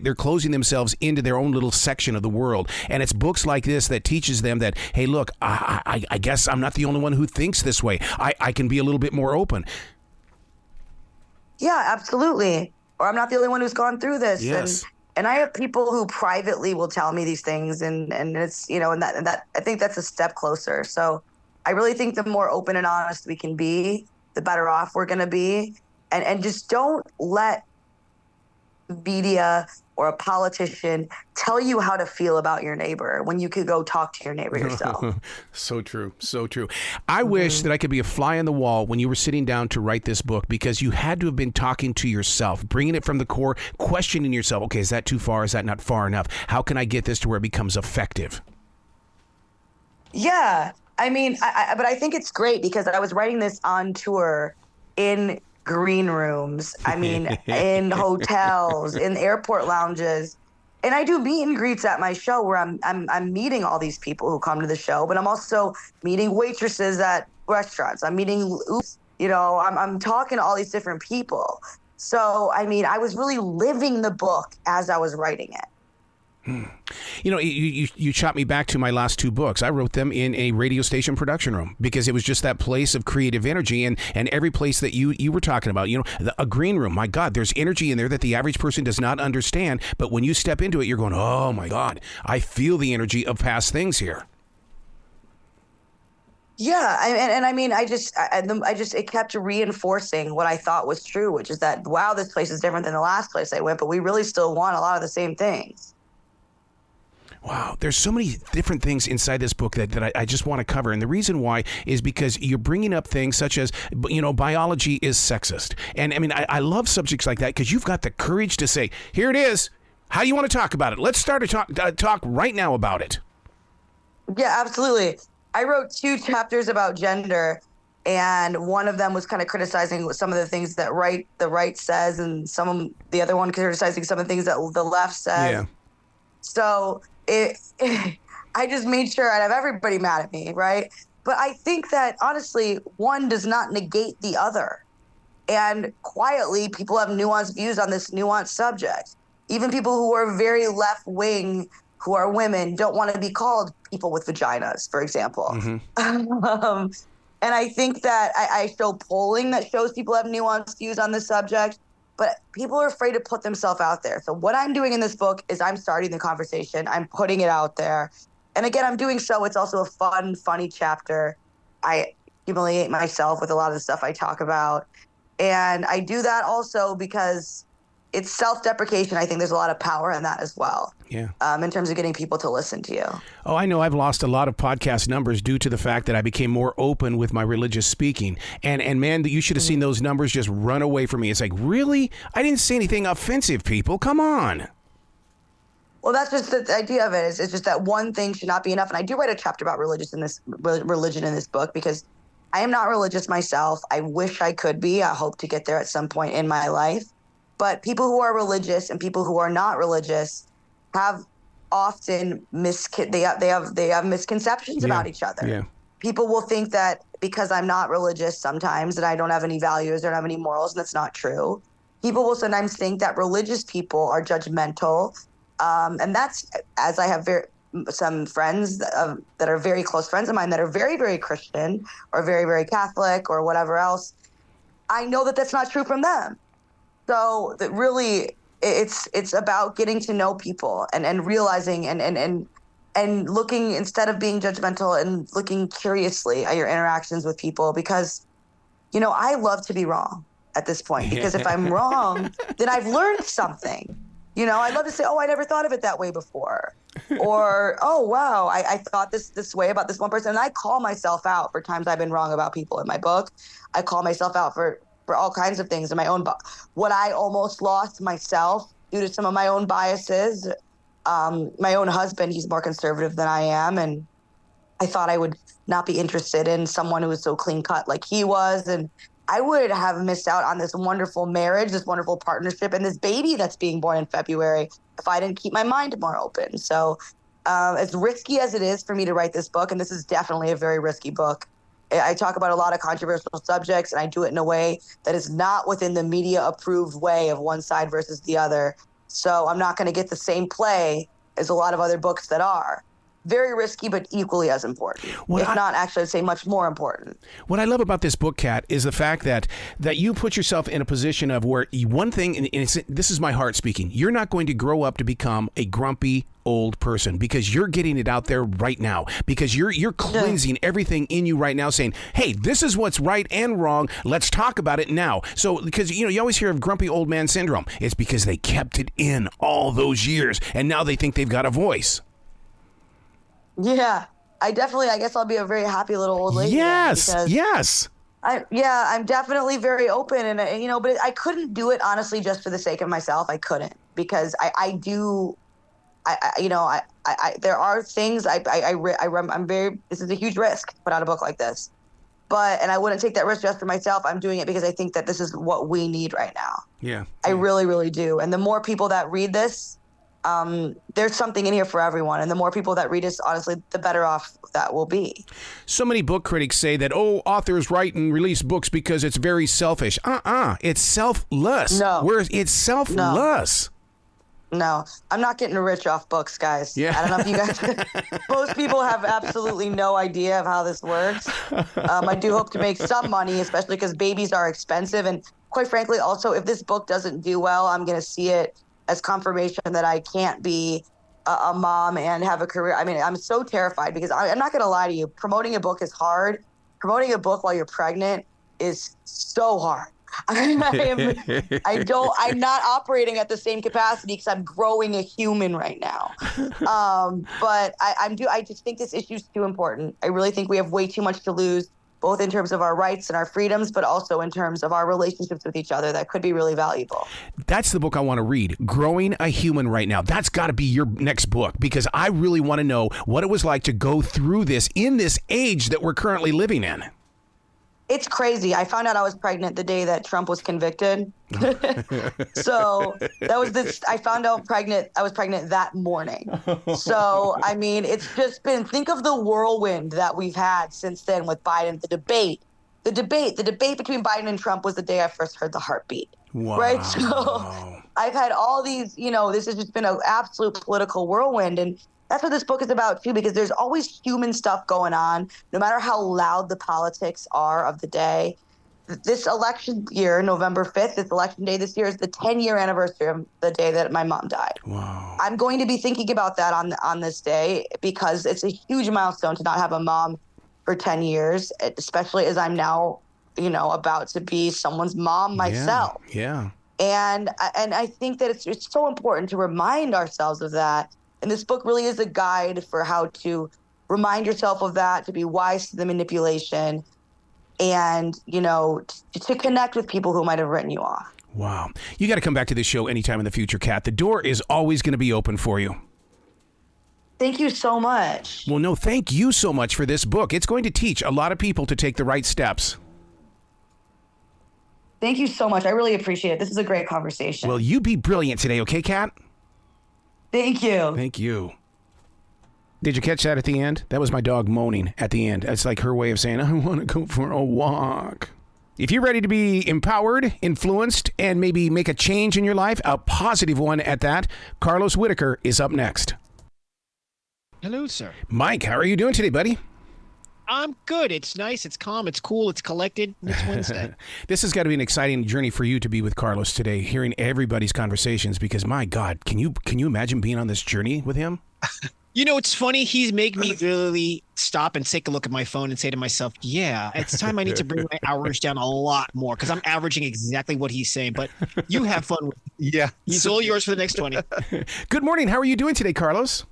They're closing themselves into their own little section of the world. And it's books like this that teaches them that, hey, look, I guess I'm not the only one who thinks this way. I can be a little bit more open. Yeah, absolutely. Or I'm not the only one who's gone through this. Yes. And I have people who privately will tell me these things, and it's, and that I think that's a step closer. So I really think the more open and honest we can be, the better off we're going to be. And just don't let media or a politician tell you how to feel about your neighbor when you could go talk to your neighbor yourself. So true. So true. I wish that I could be a fly on the wall when you were sitting down to write this book, because you had to have been talking to yourself, bringing it from the core, questioning yourself. Okay, is that too far? Is that not far enough? How can I get this to where it becomes effective? Yeah. I mean, but I think it's great because I was writing this on tour in green rooms. I mean, in hotels, in airport lounges. And I do meet and greets at my show where I'm meeting all these people who come to the show, but I'm also meeting waitresses at restaurants. I'm meeting, I'm talking to all these different people. So, I mean, I was really living the book as I was writing it. You shot me back to my last two books. I wrote them in a radio station production room because it was just that place of creative energy, and every place that you were talking about, a green room. My God, there's energy in there that the average person does not understand. But when you step into it, you're going, oh my God, I feel the energy of past things here. Yeah, I mean, it kept reinforcing what I thought was true, which is that, wow, this place is different than the last place I went, but we really still want a lot of the same things. Wow, there's so many different things inside this book that I just want to cover. And the reason why is because you're bringing up things such as, biology is sexist. And I mean, I love subjects like that because you've got the courage to say, here it is. How do you want to talk about it? Let's start a talk right now about it. Yeah, absolutely. I wrote 2 chapters about gender, and one of them was kind of criticizing some of the things that the right says, and the other one criticizing some of the things that the left says. Yeah. So I just made sure I'd have everybody mad at me, right? But I think that, honestly, one does not negate the other. And quietly, people have nuanced views on this nuanced subject. Even people who are very left-wing, who are women, don't want to be called people with vaginas, for example. Mm-hmm. And I think that I show polling that shows people have nuanced views on this subject. But people are afraid to put themselves out there. So what I'm doing in this book is I'm starting the conversation. I'm putting it out there. And again, I'm doing so. It's also a fun, funny chapter. I humiliate myself with a lot of the stuff I talk about. And I do that also because it's self-deprecation. I think there's a lot of power in that as well. Yeah. In terms of getting people to listen to you. Oh, I know I've lost a lot of podcast numbers due to the fact that I became more open with my religious speaking. And man, you should have seen those numbers just run away from me. It's like, really? I didn't say anything offensive, people. Come on. Well, that's just the idea of it. It's just that one thing should not be enough. And I do write a chapter about religion in this book because I am not religious myself. I wish I could be. I hope to get there at some point in my life. But people who are religious and people who are not religious have often they have misconceptions about each other. Yeah. People will think that because I'm not religious sometimes that I don't have any values, don't have any morals, and that's not true. People will sometimes think that religious people are judgmental, and that's, as I have some friends that are very close friends of mine that are very, very Christian or very, very Catholic or whatever else. I know that that's not true from them. So that really, it's about getting to know people and realizing and looking, instead of being judgmental, and looking curiously at your interactions with people, because, I love to be wrong at this point, because if I'm wrong, then I've learned something. I love to say, oh, I never thought of it that way before. Or, oh, wow, I thought this way about this one person. And I call myself out for times I've been wrong about people in my book. I call myself out for all kinds of things in my own book. What I almost lost myself due to some of my own biases. My own husband, he's more conservative than I am. And I thought I would not be interested in someone who was so clean cut like he was. And I would have missed out on this wonderful marriage, this wonderful partnership, and this baby that's being born in February if I didn't keep my mind more open. So as risky as it is for me to write this book, and this is definitely a very risky book, I talk about a lot of controversial subjects, and I do it in a way that is not within the media-approved way of one side versus the other. So I'm not going to get the same play as a lot of other books that are. Very risky, but equally as important. Not, actually, I'd say much more important. What I love about this book, Kat, is the fact that you put yourself in a position of where one thing, and this is my heart speaking, you're not going to grow up to become a grumpy old person, because you're getting it out there right now, because you're cleansing everything in you right now, saying, hey, this is what's right and wrong. Let's talk about it now. So, because, you always hear of grumpy old man syndrome. It's because they kept it in all those years, and now they think they've got a voice. Yeah, I guess I'll be a very happy little old lady. Yes. I'm definitely very open, and but I couldn't do it honestly just for the sake of myself. I couldn't, because there are things I'm very, this is a huge risk to put out a book like this, and I wouldn't take that risk just for myself. I'm doing it because I think that this is what we need right now. Yeah. I really, really do. And the more people that read this, there's something in here for everyone. And the more people that read us, honestly, the better off that will be. So many book critics say that, authors write and release books because it's very selfish. It's selfless. No. It's selfless. No, I'm not getting rich off books, guys. Yeah. I don't know if you guys, most people have absolutely no idea of how this works. I do hope to make some money, especially because babies are expensive. And quite frankly, also, if this book doesn't do well, I'm going to see it as confirmation that I can't be a mom and have a career. I mean, I'm so terrified because I'm not going to lie to you. Promoting a book is hard. Promoting a book while you're pregnant is so hard. I'm not operating at the same capacity because I'm growing a human right now. But I just think this issue is too important. I really think we have way too much to lose, both in terms of our rights and our freedoms, but also in terms of our relationships with each other that could be really valuable. That's the book I want to read, Growing a Human Right Now. That's got to be your next book because I really want to know what it was like to go through this in this age that we're currently living in. It's crazy. I found out I was pregnant the day that Trump was convicted. So I found out I was pregnant that morning. So, I mean, it's just been, think of the whirlwind that we've had since then with Biden, the debate between Biden and Trump was the day I first heard the heartbeat. Wow. Right. So I've had all these, this has just been an absolute political whirlwind. And that's what this book is about, too, because there's always human stuff going on, no matter how loud the politics are of the day. This election year, November 5th, this election day this year is the 10-year anniversary of the day that my mom died. Wow. I'm going to be thinking about that on this day because it's a huge milestone to not have a mom for 10 years, especially as I'm now, about to be someone's mom myself. Yeah. And I think that it's so important to remind ourselves of that. And this book really is a guide for how to remind yourself of that, to be wise to the manipulation, and, to connect with people who might have written you off. Wow. You got to come back to this show anytime in the future, Kat. The door is always going to be open for you. Thank you so much. Well, no, thank you so much for this book. It's going to teach a lot of people to take the right steps. Thank you so much. I really appreciate it. This is a great conversation. Well, you be brilliant today, okay, Kat? Thank you. Thank you. Did you catch that at the end? That was my dog moaning at the end. That's like her way of saying, I want to go for a walk. If you're ready to be empowered, influenced, and maybe make a change in your life, a positive one at that, Carlos Whittaker is up next. Hello, sir. Mike, how are you doing today, buddy? I'm good. It's nice. It's calm. It's cool. It's collected. It's Wednesday. This has got to be an exciting journey for you to be with Carlos today, hearing everybody's conversations, because my God, can you imagine being on this journey with him? It's funny. He's made me really stop and take a look at my phone and say to myself, yeah, it's time I need to bring my hours down a lot more because I'm averaging exactly what he's saying. But you have fun with it. Yeah. He's all yours for the next 20. Good morning. How are you doing today, Carlos?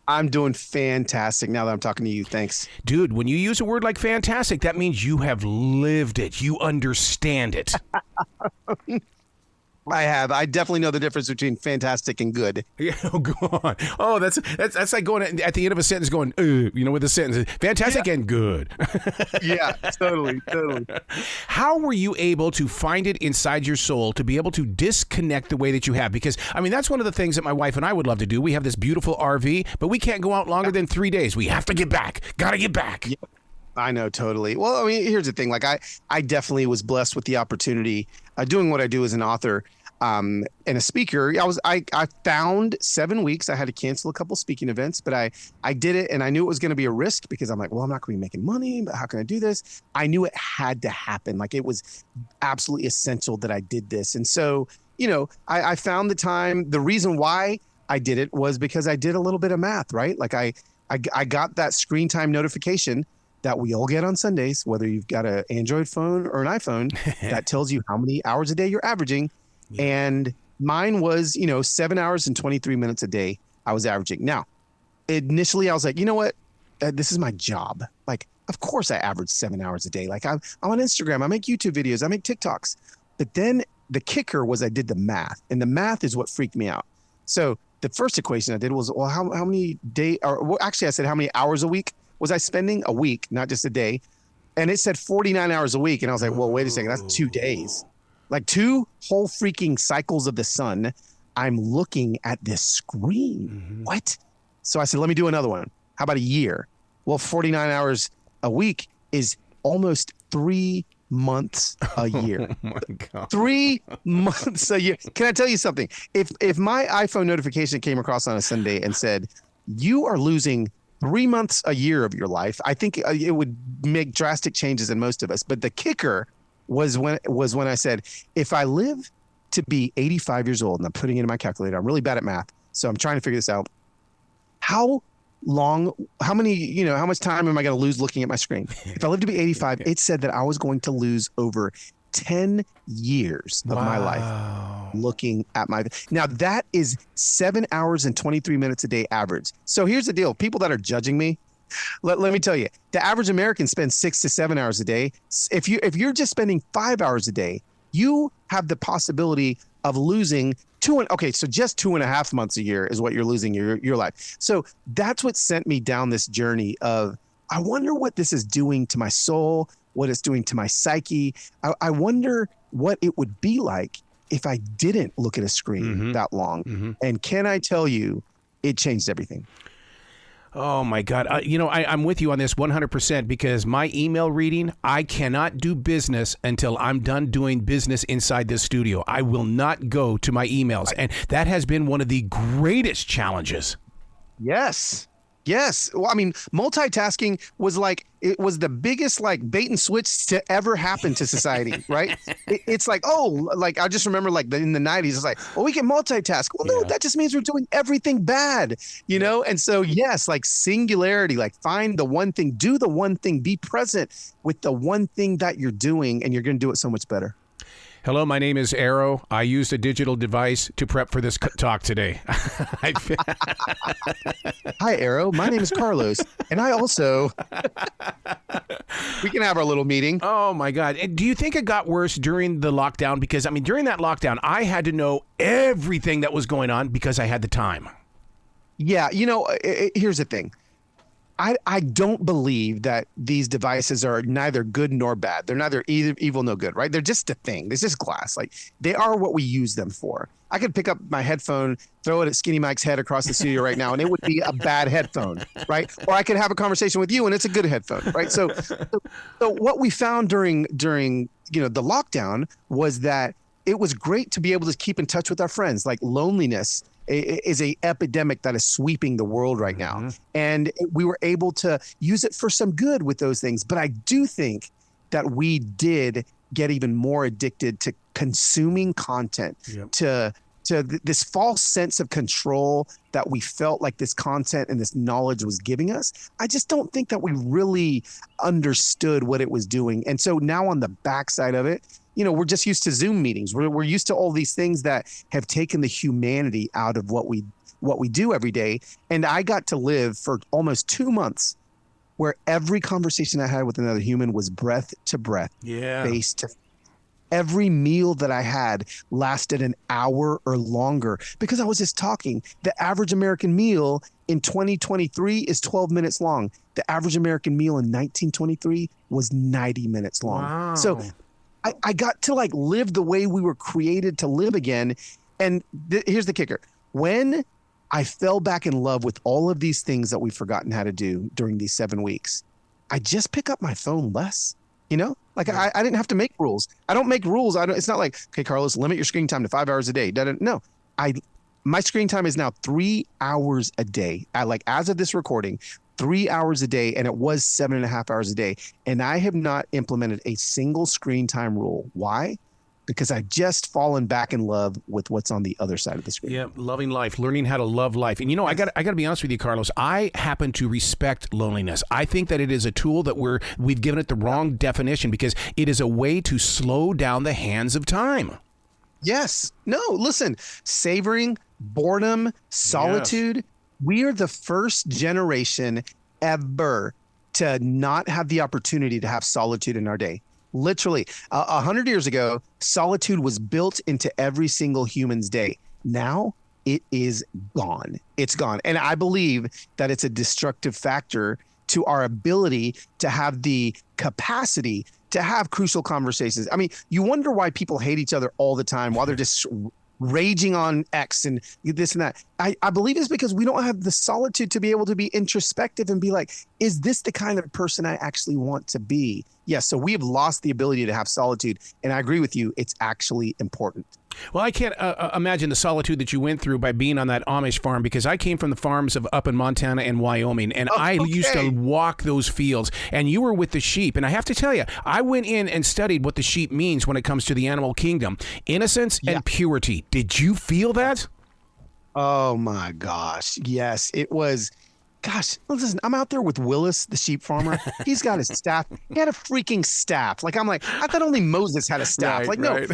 I'm doing fantastic now that I'm talking to you. Thanks. Dude, when you use a word like fantastic, that means you have lived it. You understand it. I have. I definitely know the difference between fantastic and good. Yeah, go on. Oh, that's like going at the end of a sentence going, with a sentence, fantastic and good. Yeah, totally. How were you able to find it inside your soul to be able to disconnect the way that you have? Because, that's one of the things that my wife and I would love to do. We have this beautiful RV, but we can't go out longer than 3 days. We have to get back. Got to get back. Yeah. I know, totally. Well, here's the thing. Like, I definitely was blessed with the opportunity doing what I do as an author and a speaker. I found 7 weeks. I had to cancel a couple speaking events, but I did it, and I knew it was going to be a risk because I'm like, well, I'm not going to be making money, but how can I do this? I knew it had to happen. Like, it was absolutely essential that I did this. And so, I found the time. The reason why I did it was because I did a little bit of math, right? Like I got that screen time notification that we all get on Sundays, whether you've got an Android phone or an iPhone, that tells you how many hours a day you're averaging. Yeah. And mine was, 7 hours and 23 minutes a day I was averaging. Now, initially I was like, you know what? This is my job. Like, of course I average 7 hours a day. Like I'm on Instagram, I make YouTube videos, I make TikToks. But then the kicker was I did the math, and the math is what freaked me out. So the first equation I did was, well, how many I said, how many hours a week was I spending a week, not just a day? And it said 49 hours a week. And I was like, well, wait a second, that's 2 days. Like 2 whole freaking cycles of the sun I'm looking at this screen. What? So I said, let me do another one. How about a year? Well, 49 hours a week is almost 3 months a year. Oh my God. 3 months a year. Can I tell you something? If my iPhone notification came across on a Sunday and said, you are losing 3 months a year of your life, I think it would make drastic changes in most of us. But the kicker was when I said, if I live to be 85 years old, and I'm putting it in my calculator, I'm really bad at math, so I'm trying to figure this out. How much time am I going to lose looking at my screen? If I live to be 85, it said that I was going to lose over 10 years of my life looking at my. Now that is 7 hours and 23 minutes a day average. So here's the deal. People that are judging me, let me tell you, the average American spends 6 to 7 hours a day. If you're just spending 5 hours a day, you have the possibility of losing just 2.5 months a year is what you're losing your life. So that's what sent me down this journey of, I wonder what this is doing to my soul, what it's doing to my psyche. I wonder what it would be like if I didn't look at a screen that long. And can I tell you, it changed everything. Oh my God. I'm with you on this 100% because my email reading, I cannot do business until I'm done doing business inside this studio. I will not go to my emails. And that has been one of the greatest challenges. Yes. Well, I mean, multitasking was the biggest bait and switch to ever happen to society, right? It's I just remember in the 90s, it's like, we can multitask. Well, no, that just means we're doing everything bad, And so, yes, singularity, find the one thing, do the one thing, be present with the one thing that you're doing, and you're going to do it so much better. Hello, my name is Arrow. I used a digital device to prep for this talk today. Hi, Arrow. My name is Carlos, and I also... We can have our little meeting. Oh, my God. And do you think it got worse during the lockdown? Because, during that lockdown, I had to know everything that was going on because I had the time. Yeah, here's the thing. I don't believe that these devices are neither good nor bad. They're neither evil nor good, right? They're just a thing. It's just glass. They are what we use them for. I could pick up my headphone, throw it at Skinny Mike's head across the studio right now, and it would be a bad headphone, right? Or I could have a conversation with you, and it's a good headphone, right? So what we found during the lockdown was that it was great to be able to keep in touch with our friends. Loneliness is a epidemic that is sweeping the world right now. And we were able to use it for some good with those things. But I do think that we did get even more addicted to consuming content, to this false sense of control that we felt like this content and this knowledge was giving us. I just don't think that we really understood what it was doing. And so now on the backside of it, we're just used to Zoom meetings. We're used to all these things that have taken the humanity out of what we do every day. And I got to live for almost 2 months where every conversation I had with another human was breath to breath, face to face. Every meal that I had lasted an hour or longer because I was just talking. The average American meal in 2023 is 12 minutes long. The average American meal in 1923 was 90 minutes long. Wow. So I got to live the way we were created to live again. And here's the kicker. When I fell back in love with all of these things that we've forgotten how to do during these 7 weeks, I just pick up my phone less, I didn't have to make rules. I don't make rules. It's not okay, Carlos, limit your screen time to 5 hours a day. No, my screen time is now 3 hours a day. As of this recording, 3 hours a day, and it was 7.5 hours a day. And I have not implemented a single screen time rule. Why? Because I've just fallen back in love with what's on the other side of the screen. Yeah, loving life, learning how to love life. And I got to be honest with you, Carlos. I happen to respect loneliness. I think that it is a tool that we've given it the wrong definition because it is a way to slow down the hands of time. Yes. No, listen, savoring, boredom, solitude. Yes. We are the first generation ever to not have the opportunity to have solitude in our day. Literally, 100 years ago, solitude was built into every single human's day. Now it is gone. It's gone. And I believe that it's a destructive factor to our ability to have the capacity to have crucial conversations. You wonder why people hate each other all the time, while they're just raging on X and this and that. I believe it's because we don't have the solitude to be able to be introspective and be like, is this the kind of person I actually want to be? Yes. So we have lost the ability to have solitude. And I agree with you. It's actually important. Well, I can't imagine the solitude that you went through by being on that Amish farm, because I came from the farms of up in Montana and Wyoming, and I used to walk those fields, and you were with the sheep. And I have to tell you, I went in and studied what the sheep means when it comes to the animal kingdom, innocence and purity. Did you feel that? Oh my gosh. Yes, it was. Gosh, listen, I'm out there with Willis, the sheep farmer. He's got his staff. He had a freaking staff. Like, I'm like, I thought only Moses had a staff. No,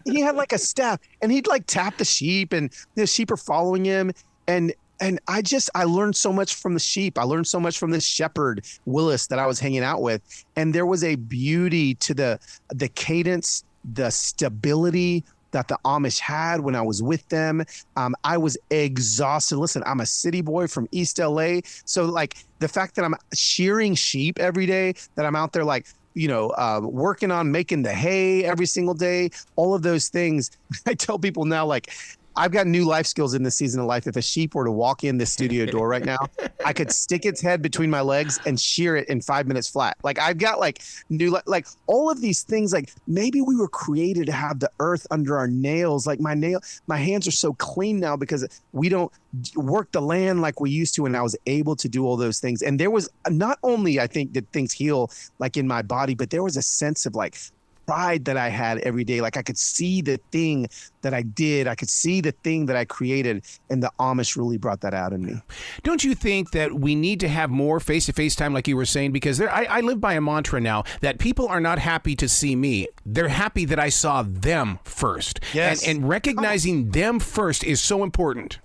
he had like a staff, and he'd like tap the sheep, and the sheep are following him. And I learned so much from the sheep. I learned so much from this shepherd, Willis, that I was hanging out with. And there was a beauty to the cadence, the stability that the Amish had when I was with them. I was exhausted. Listen, I'm a city boy from East LA. So like the fact that I'm shearing sheep every day, that I'm out there like, working on making the hay every single day, all of those things. I tell people now, like, I've got new life skills in this season of life. If a sheep were to walk in this studio door right now, I could stick its head between my legs and shear it in 5 minutes flat. Like, I've got like new, like all of these things. Like, maybe we were created to have the earth under our nails. Like my hands are so clean now because we don't work the land like we used to. And I was able to do all those things. And there was not only, I think, did things heal like in my body, but there was a sense of like pride that I had every day. Like, I could see the thing that I did. I could see the thing that I created. And the Amish really brought that out in me. Don't you think that we need to have more face-to-face time, like you were saying? Because I live by a mantra now that people are not happy to see me. They're happy that I saw them first. Yes. And recognizing them first is so important.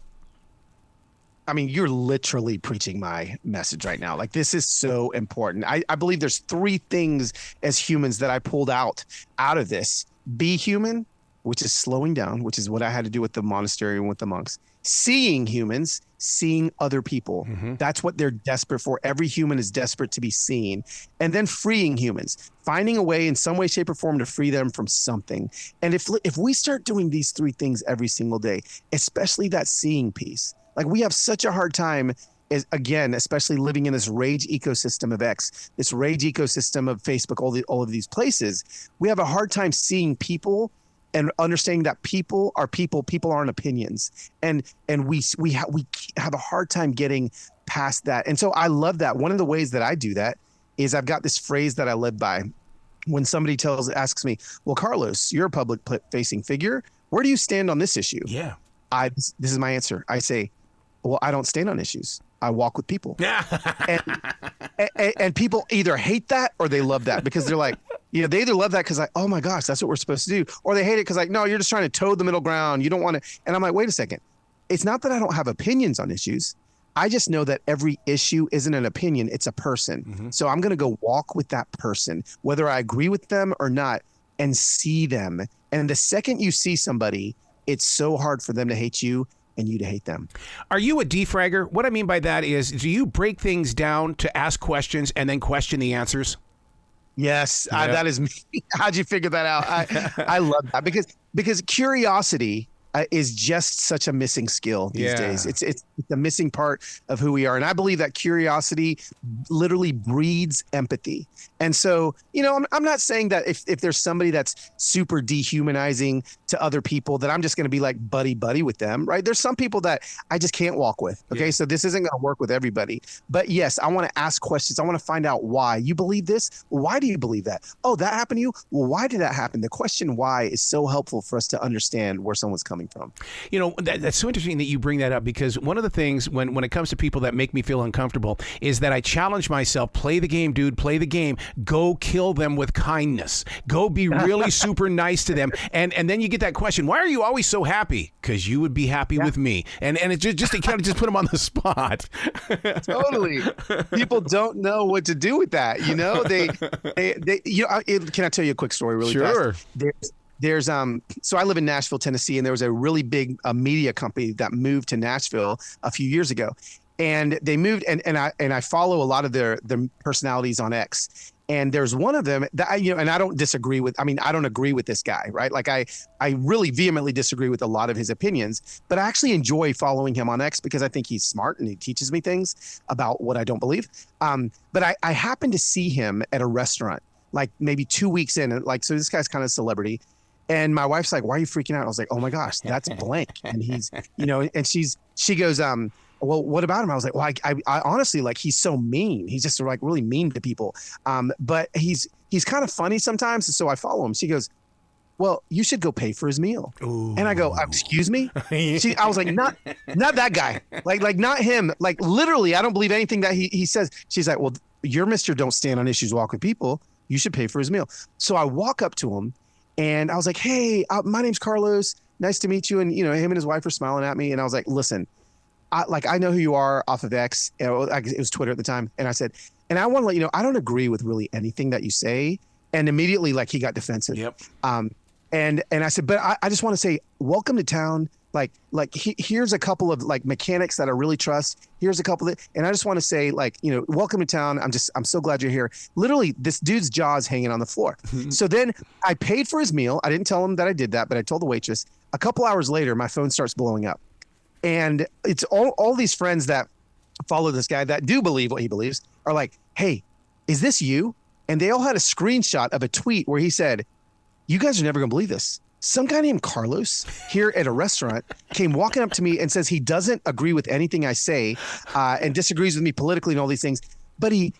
I mean, you're literally preaching my message right now. Like, this is so important. I believe there's 3 things as humans that I pulled out of this. Be human, which is slowing down, which is what I had to do with the monastery and with the monks. Seeing humans, seeing other people. Mm-hmm. That's what they're desperate for. Every human is desperate to be seen. And then freeing humans, finding a way in some way, shape, or form to free them from something. And if we start doing these 3 things every single day, especially that seeing piece, like, we have such a hard time, especially living in this rage ecosystem of X, this rage ecosystem of Facebook, all of these places. We have a hard time seeing people and understanding that people are people. People aren't opinions, and we have a hard time getting past that. And so I love that. One of the ways that I do that is I've got this phrase that I live by. When somebody asks me, "Well, Carlos, you're a public-facing figure. Where do you stand on this issue?" Yeah, this is my answer. I say, well, I don't stand on issues. I walk with people. and people either hate that or they love that, because they're like, they either love that because like, oh my gosh, that's what we're supposed to do. Or they hate it because like, no, you're just trying to toe the middle ground. You don't want to. And I'm like, wait a second. It's not that I don't have opinions on issues. I just know that every issue isn't an opinion. It's a person. Mm-hmm. So I'm going to go walk with that person, whether I agree with them or not, and see them. And the second you see somebody, it's so hard for them to hate you and you to hate them. Are you a defragger? What I mean by that is, do you break things down to ask questions and then question the answers? Yes, that is me. How'd you figure that out? I love that because curiosity is just such a missing skill these days. It's the missing part of who we are. And I believe that curiosity literally breeds empathy. And so, I'm not saying that if there's somebody that's super dehumanizing to other people, that I'm just going to be like buddy with them, right? There's some people that I just can't walk with. Okay. Yeah. So this isn't going to work with everybody, but yes, I want to ask questions. I want to find out why you believe this. Why do you believe that? Oh, that happened to you. Well, why did that happen? The question why is so helpful for us to understand where someone's coming from. That's so interesting that you bring that up, because one of the things when it comes to people that make me feel uncomfortable is that I challenge myself, play the game, dude, play the game, go kill them with kindness, go be really super nice to them. And then you get that question, why are you always so happy? Because you would be happy with me. And it just it kind of just put them on the spot. Totally. People don't know what to do with that. Can I tell you a quick story really fast? There's so I live in Nashville, Tennessee, and there was a really big media company that moved to Nashville a few years ago, and they moved and I follow a lot of their personalities on X, And there's one of them that and I don't disagree with. I mean, I don't agree with this guy, right? Like I really vehemently disagree with a lot of his opinions, but I actually enjoy following him on X because I think he's smart and he teaches me things about what I don't believe. But I happened to see him at a restaurant, like maybe 2 weeks in, and like, so this guy's kind of a celebrity. And my wife's like, "Why are you freaking out?" I was like, "Oh my gosh, that's blank." And he's, and she goes, "Well, what about him?" I was like, "Well, I honestly, like, he's so mean. He's just like really mean to people. But he's kind of funny sometimes." So I follow him. She goes, "Well, you should go pay for his meal." Ooh. And I go, "Excuse me?" I was like, not that guy. Like not him. Like literally, I don't believe anything that he says. She's like, "Well, you're Mr. Don't Stand on Issues, Walk with People. You should pay for his meal." So I walk up to him and I was like, "Hey, my name's Carlos. Nice to meet you." And, him and his wife were smiling at me. And I was like, "Listen, I know who you are off of X." It was Twitter at the time. And I said, "And I want to let you know, I don't agree with really anything that you say." And immediately, like, he got defensive. Yep. And I said, "But I just want to say, welcome to town. Here's a couple of like mechanics that I really trust. Here's a couple and I just want to say, like, welcome to town. I'm so glad you're here." Literally, this dude's jaw's hanging on the floor. So then I paid for his meal. I didn't tell him that I did that, but I told the waitress. A couple hours later, my phone starts blowing up. And it's all these friends that follow this guy that do believe what he believes are like, "Hey, is this you?" And they all had a screenshot of a tweet where he said, "You guys are never going to believe this. Some guy named Carlos here at a restaurant came walking up to me and says he doesn't agree with anything I say and disagrees with me politically and all these things. But he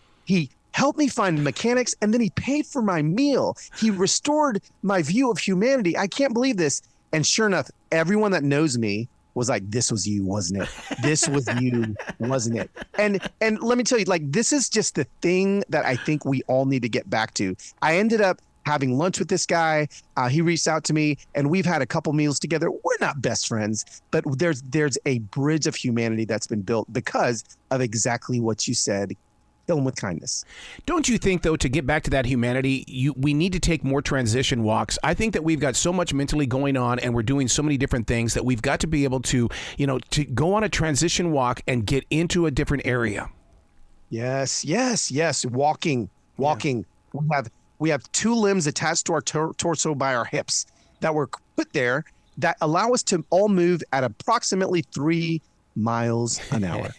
helped me find mechanics and then he paid for my meal. He restored my view of humanity. I can't believe this." And sure enough, everyone that knows me was like, "This was you, wasn't it? This was you, wasn't it?" And let me tell you, like, this is just the thing that I think we all need to get back to. I ended up having lunch with this guy. He reached out to me and we've had a couple meals together. We're not best friends, but there's a bridge of humanity that's been built because of exactly what you said. Kill him with kindness. Don't you think, though, to get back to that humanity, we need to take more transition walks? I think that we've got so much mentally going on and we're doing so many different things that we've got to be able to, to go on a transition walk and get into a different area. Yes. Walking. Yeah. We have two limbs attached to our torso by our hips that were put there that allow us to all move at approximately 3 miles an hour.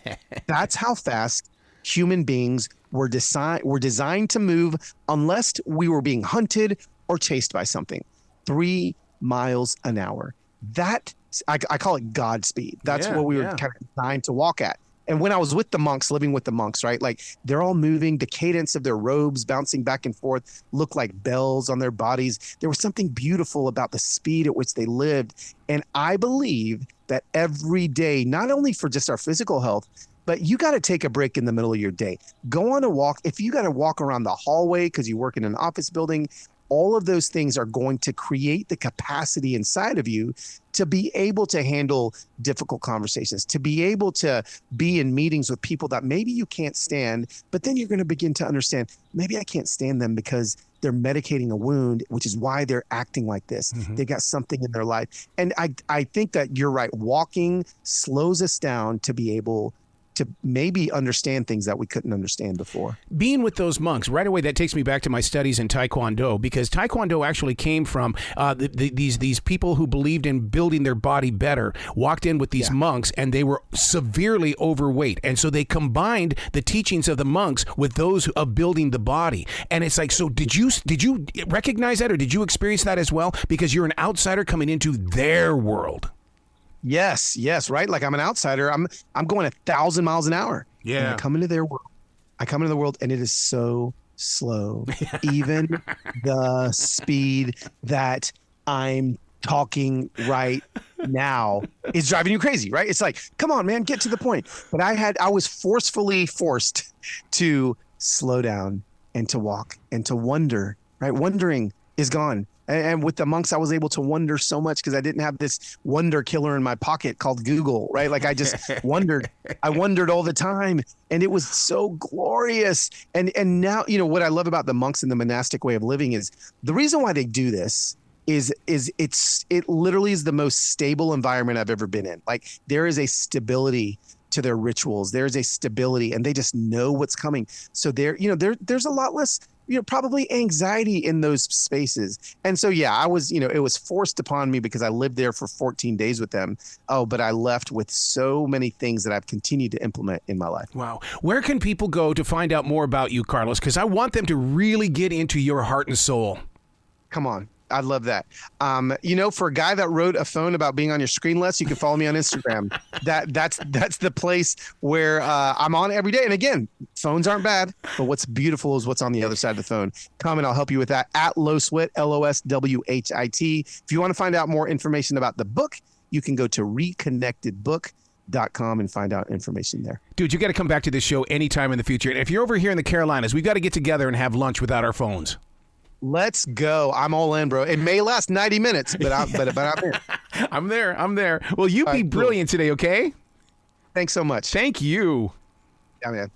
That's how fast human beings were designed to move unless we were being hunted or chased by something. 3 miles an hour. That I call it Godspeed. That's what we were kind of designed to walk at. And when I was with the monks, living with the monks, right? Like they're all moving, the cadence of their robes bouncing back and forth looked like bells on their bodies. There was something beautiful about the speed at which they lived. And I believe that every day, not only for just our physical health, but you got to take a break in the middle of your day. Go on a walk. If you got to walk around the hallway because you work in an office building, all of those things are going to create the capacity inside of you to be able to handle difficult conversations, to be able to be in meetings with people that maybe you can't stand, but then you're going to begin to understand, maybe I can't stand them because they're medicating a wound, which is why they're acting like this. Mm-hmm. They got something in their life. And I think that you're right. Walking slows us down to be able to maybe understand things that we couldn't understand before. Being with those monks, right away, that takes me back to my studies in Taekwondo, because Taekwondo actually came from these people who believed in building their body better, walked in with these monks, and they were severely overweight. And so they combined the teachings of the monks with those of building the body. And it's like, so did you recognize that, or did you experience that as well? Because you're an outsider coming into their world. Yes, right. Like I'm an outsider. I'm going 1,000 miles an hour. Yeah. And I come into their world. I come into the world and it is so slow. Even the speed that I'm talking right now is driving you crazy, right? It's like, come on, man, get to the point. But I was forcefully forced to slow down and to walk and to wonder, right? Wondering is gone. And with the monks, I was able to wonder so much because I didn't have this wonder killer in my pocket called Google, right? Like I just wondered. I wondered all the time, and it was so glorious. And now, what I love about the monks and the monastic way of living is the reason why they do this is it literally is the most stable environment I've ever been in. Like there is a stability to their rituals. There's a stability, and they just know what's coming. So there's a lot less, probably anxiety in those spaces. And so, yeah, I was, it was forced upon me because I lived there for 14 days with them. Oh, but I left with so many things that I've continued to implement in my life. Wow. Where can people go to find out more about you, Carlos? Because I want them to really get into your heart and soul. Come on. I love that. For a guy that wrote a phone about being on your screen list, you can follow me on Instagram. That's the place where I'm on every day. And again, phones aren't bad, but what's beautiful is what's on the other side of the phone. Come and I'll help you with that at Loswhit, LOSWHIT. If you want to find out more information about the book, you can go to reconnectedbook.com and find out information there. Dude, you got to come back to this show anytime in the future. And if you're over here in the Carolinas, we've got to get together and have lunch without our phones. Let's go. I'm all in, bro. It may last 90 minutes, but I'm in. I'm there. Well, you be brilliant today, okay? Thanks so much. Thank you. Yeah, man.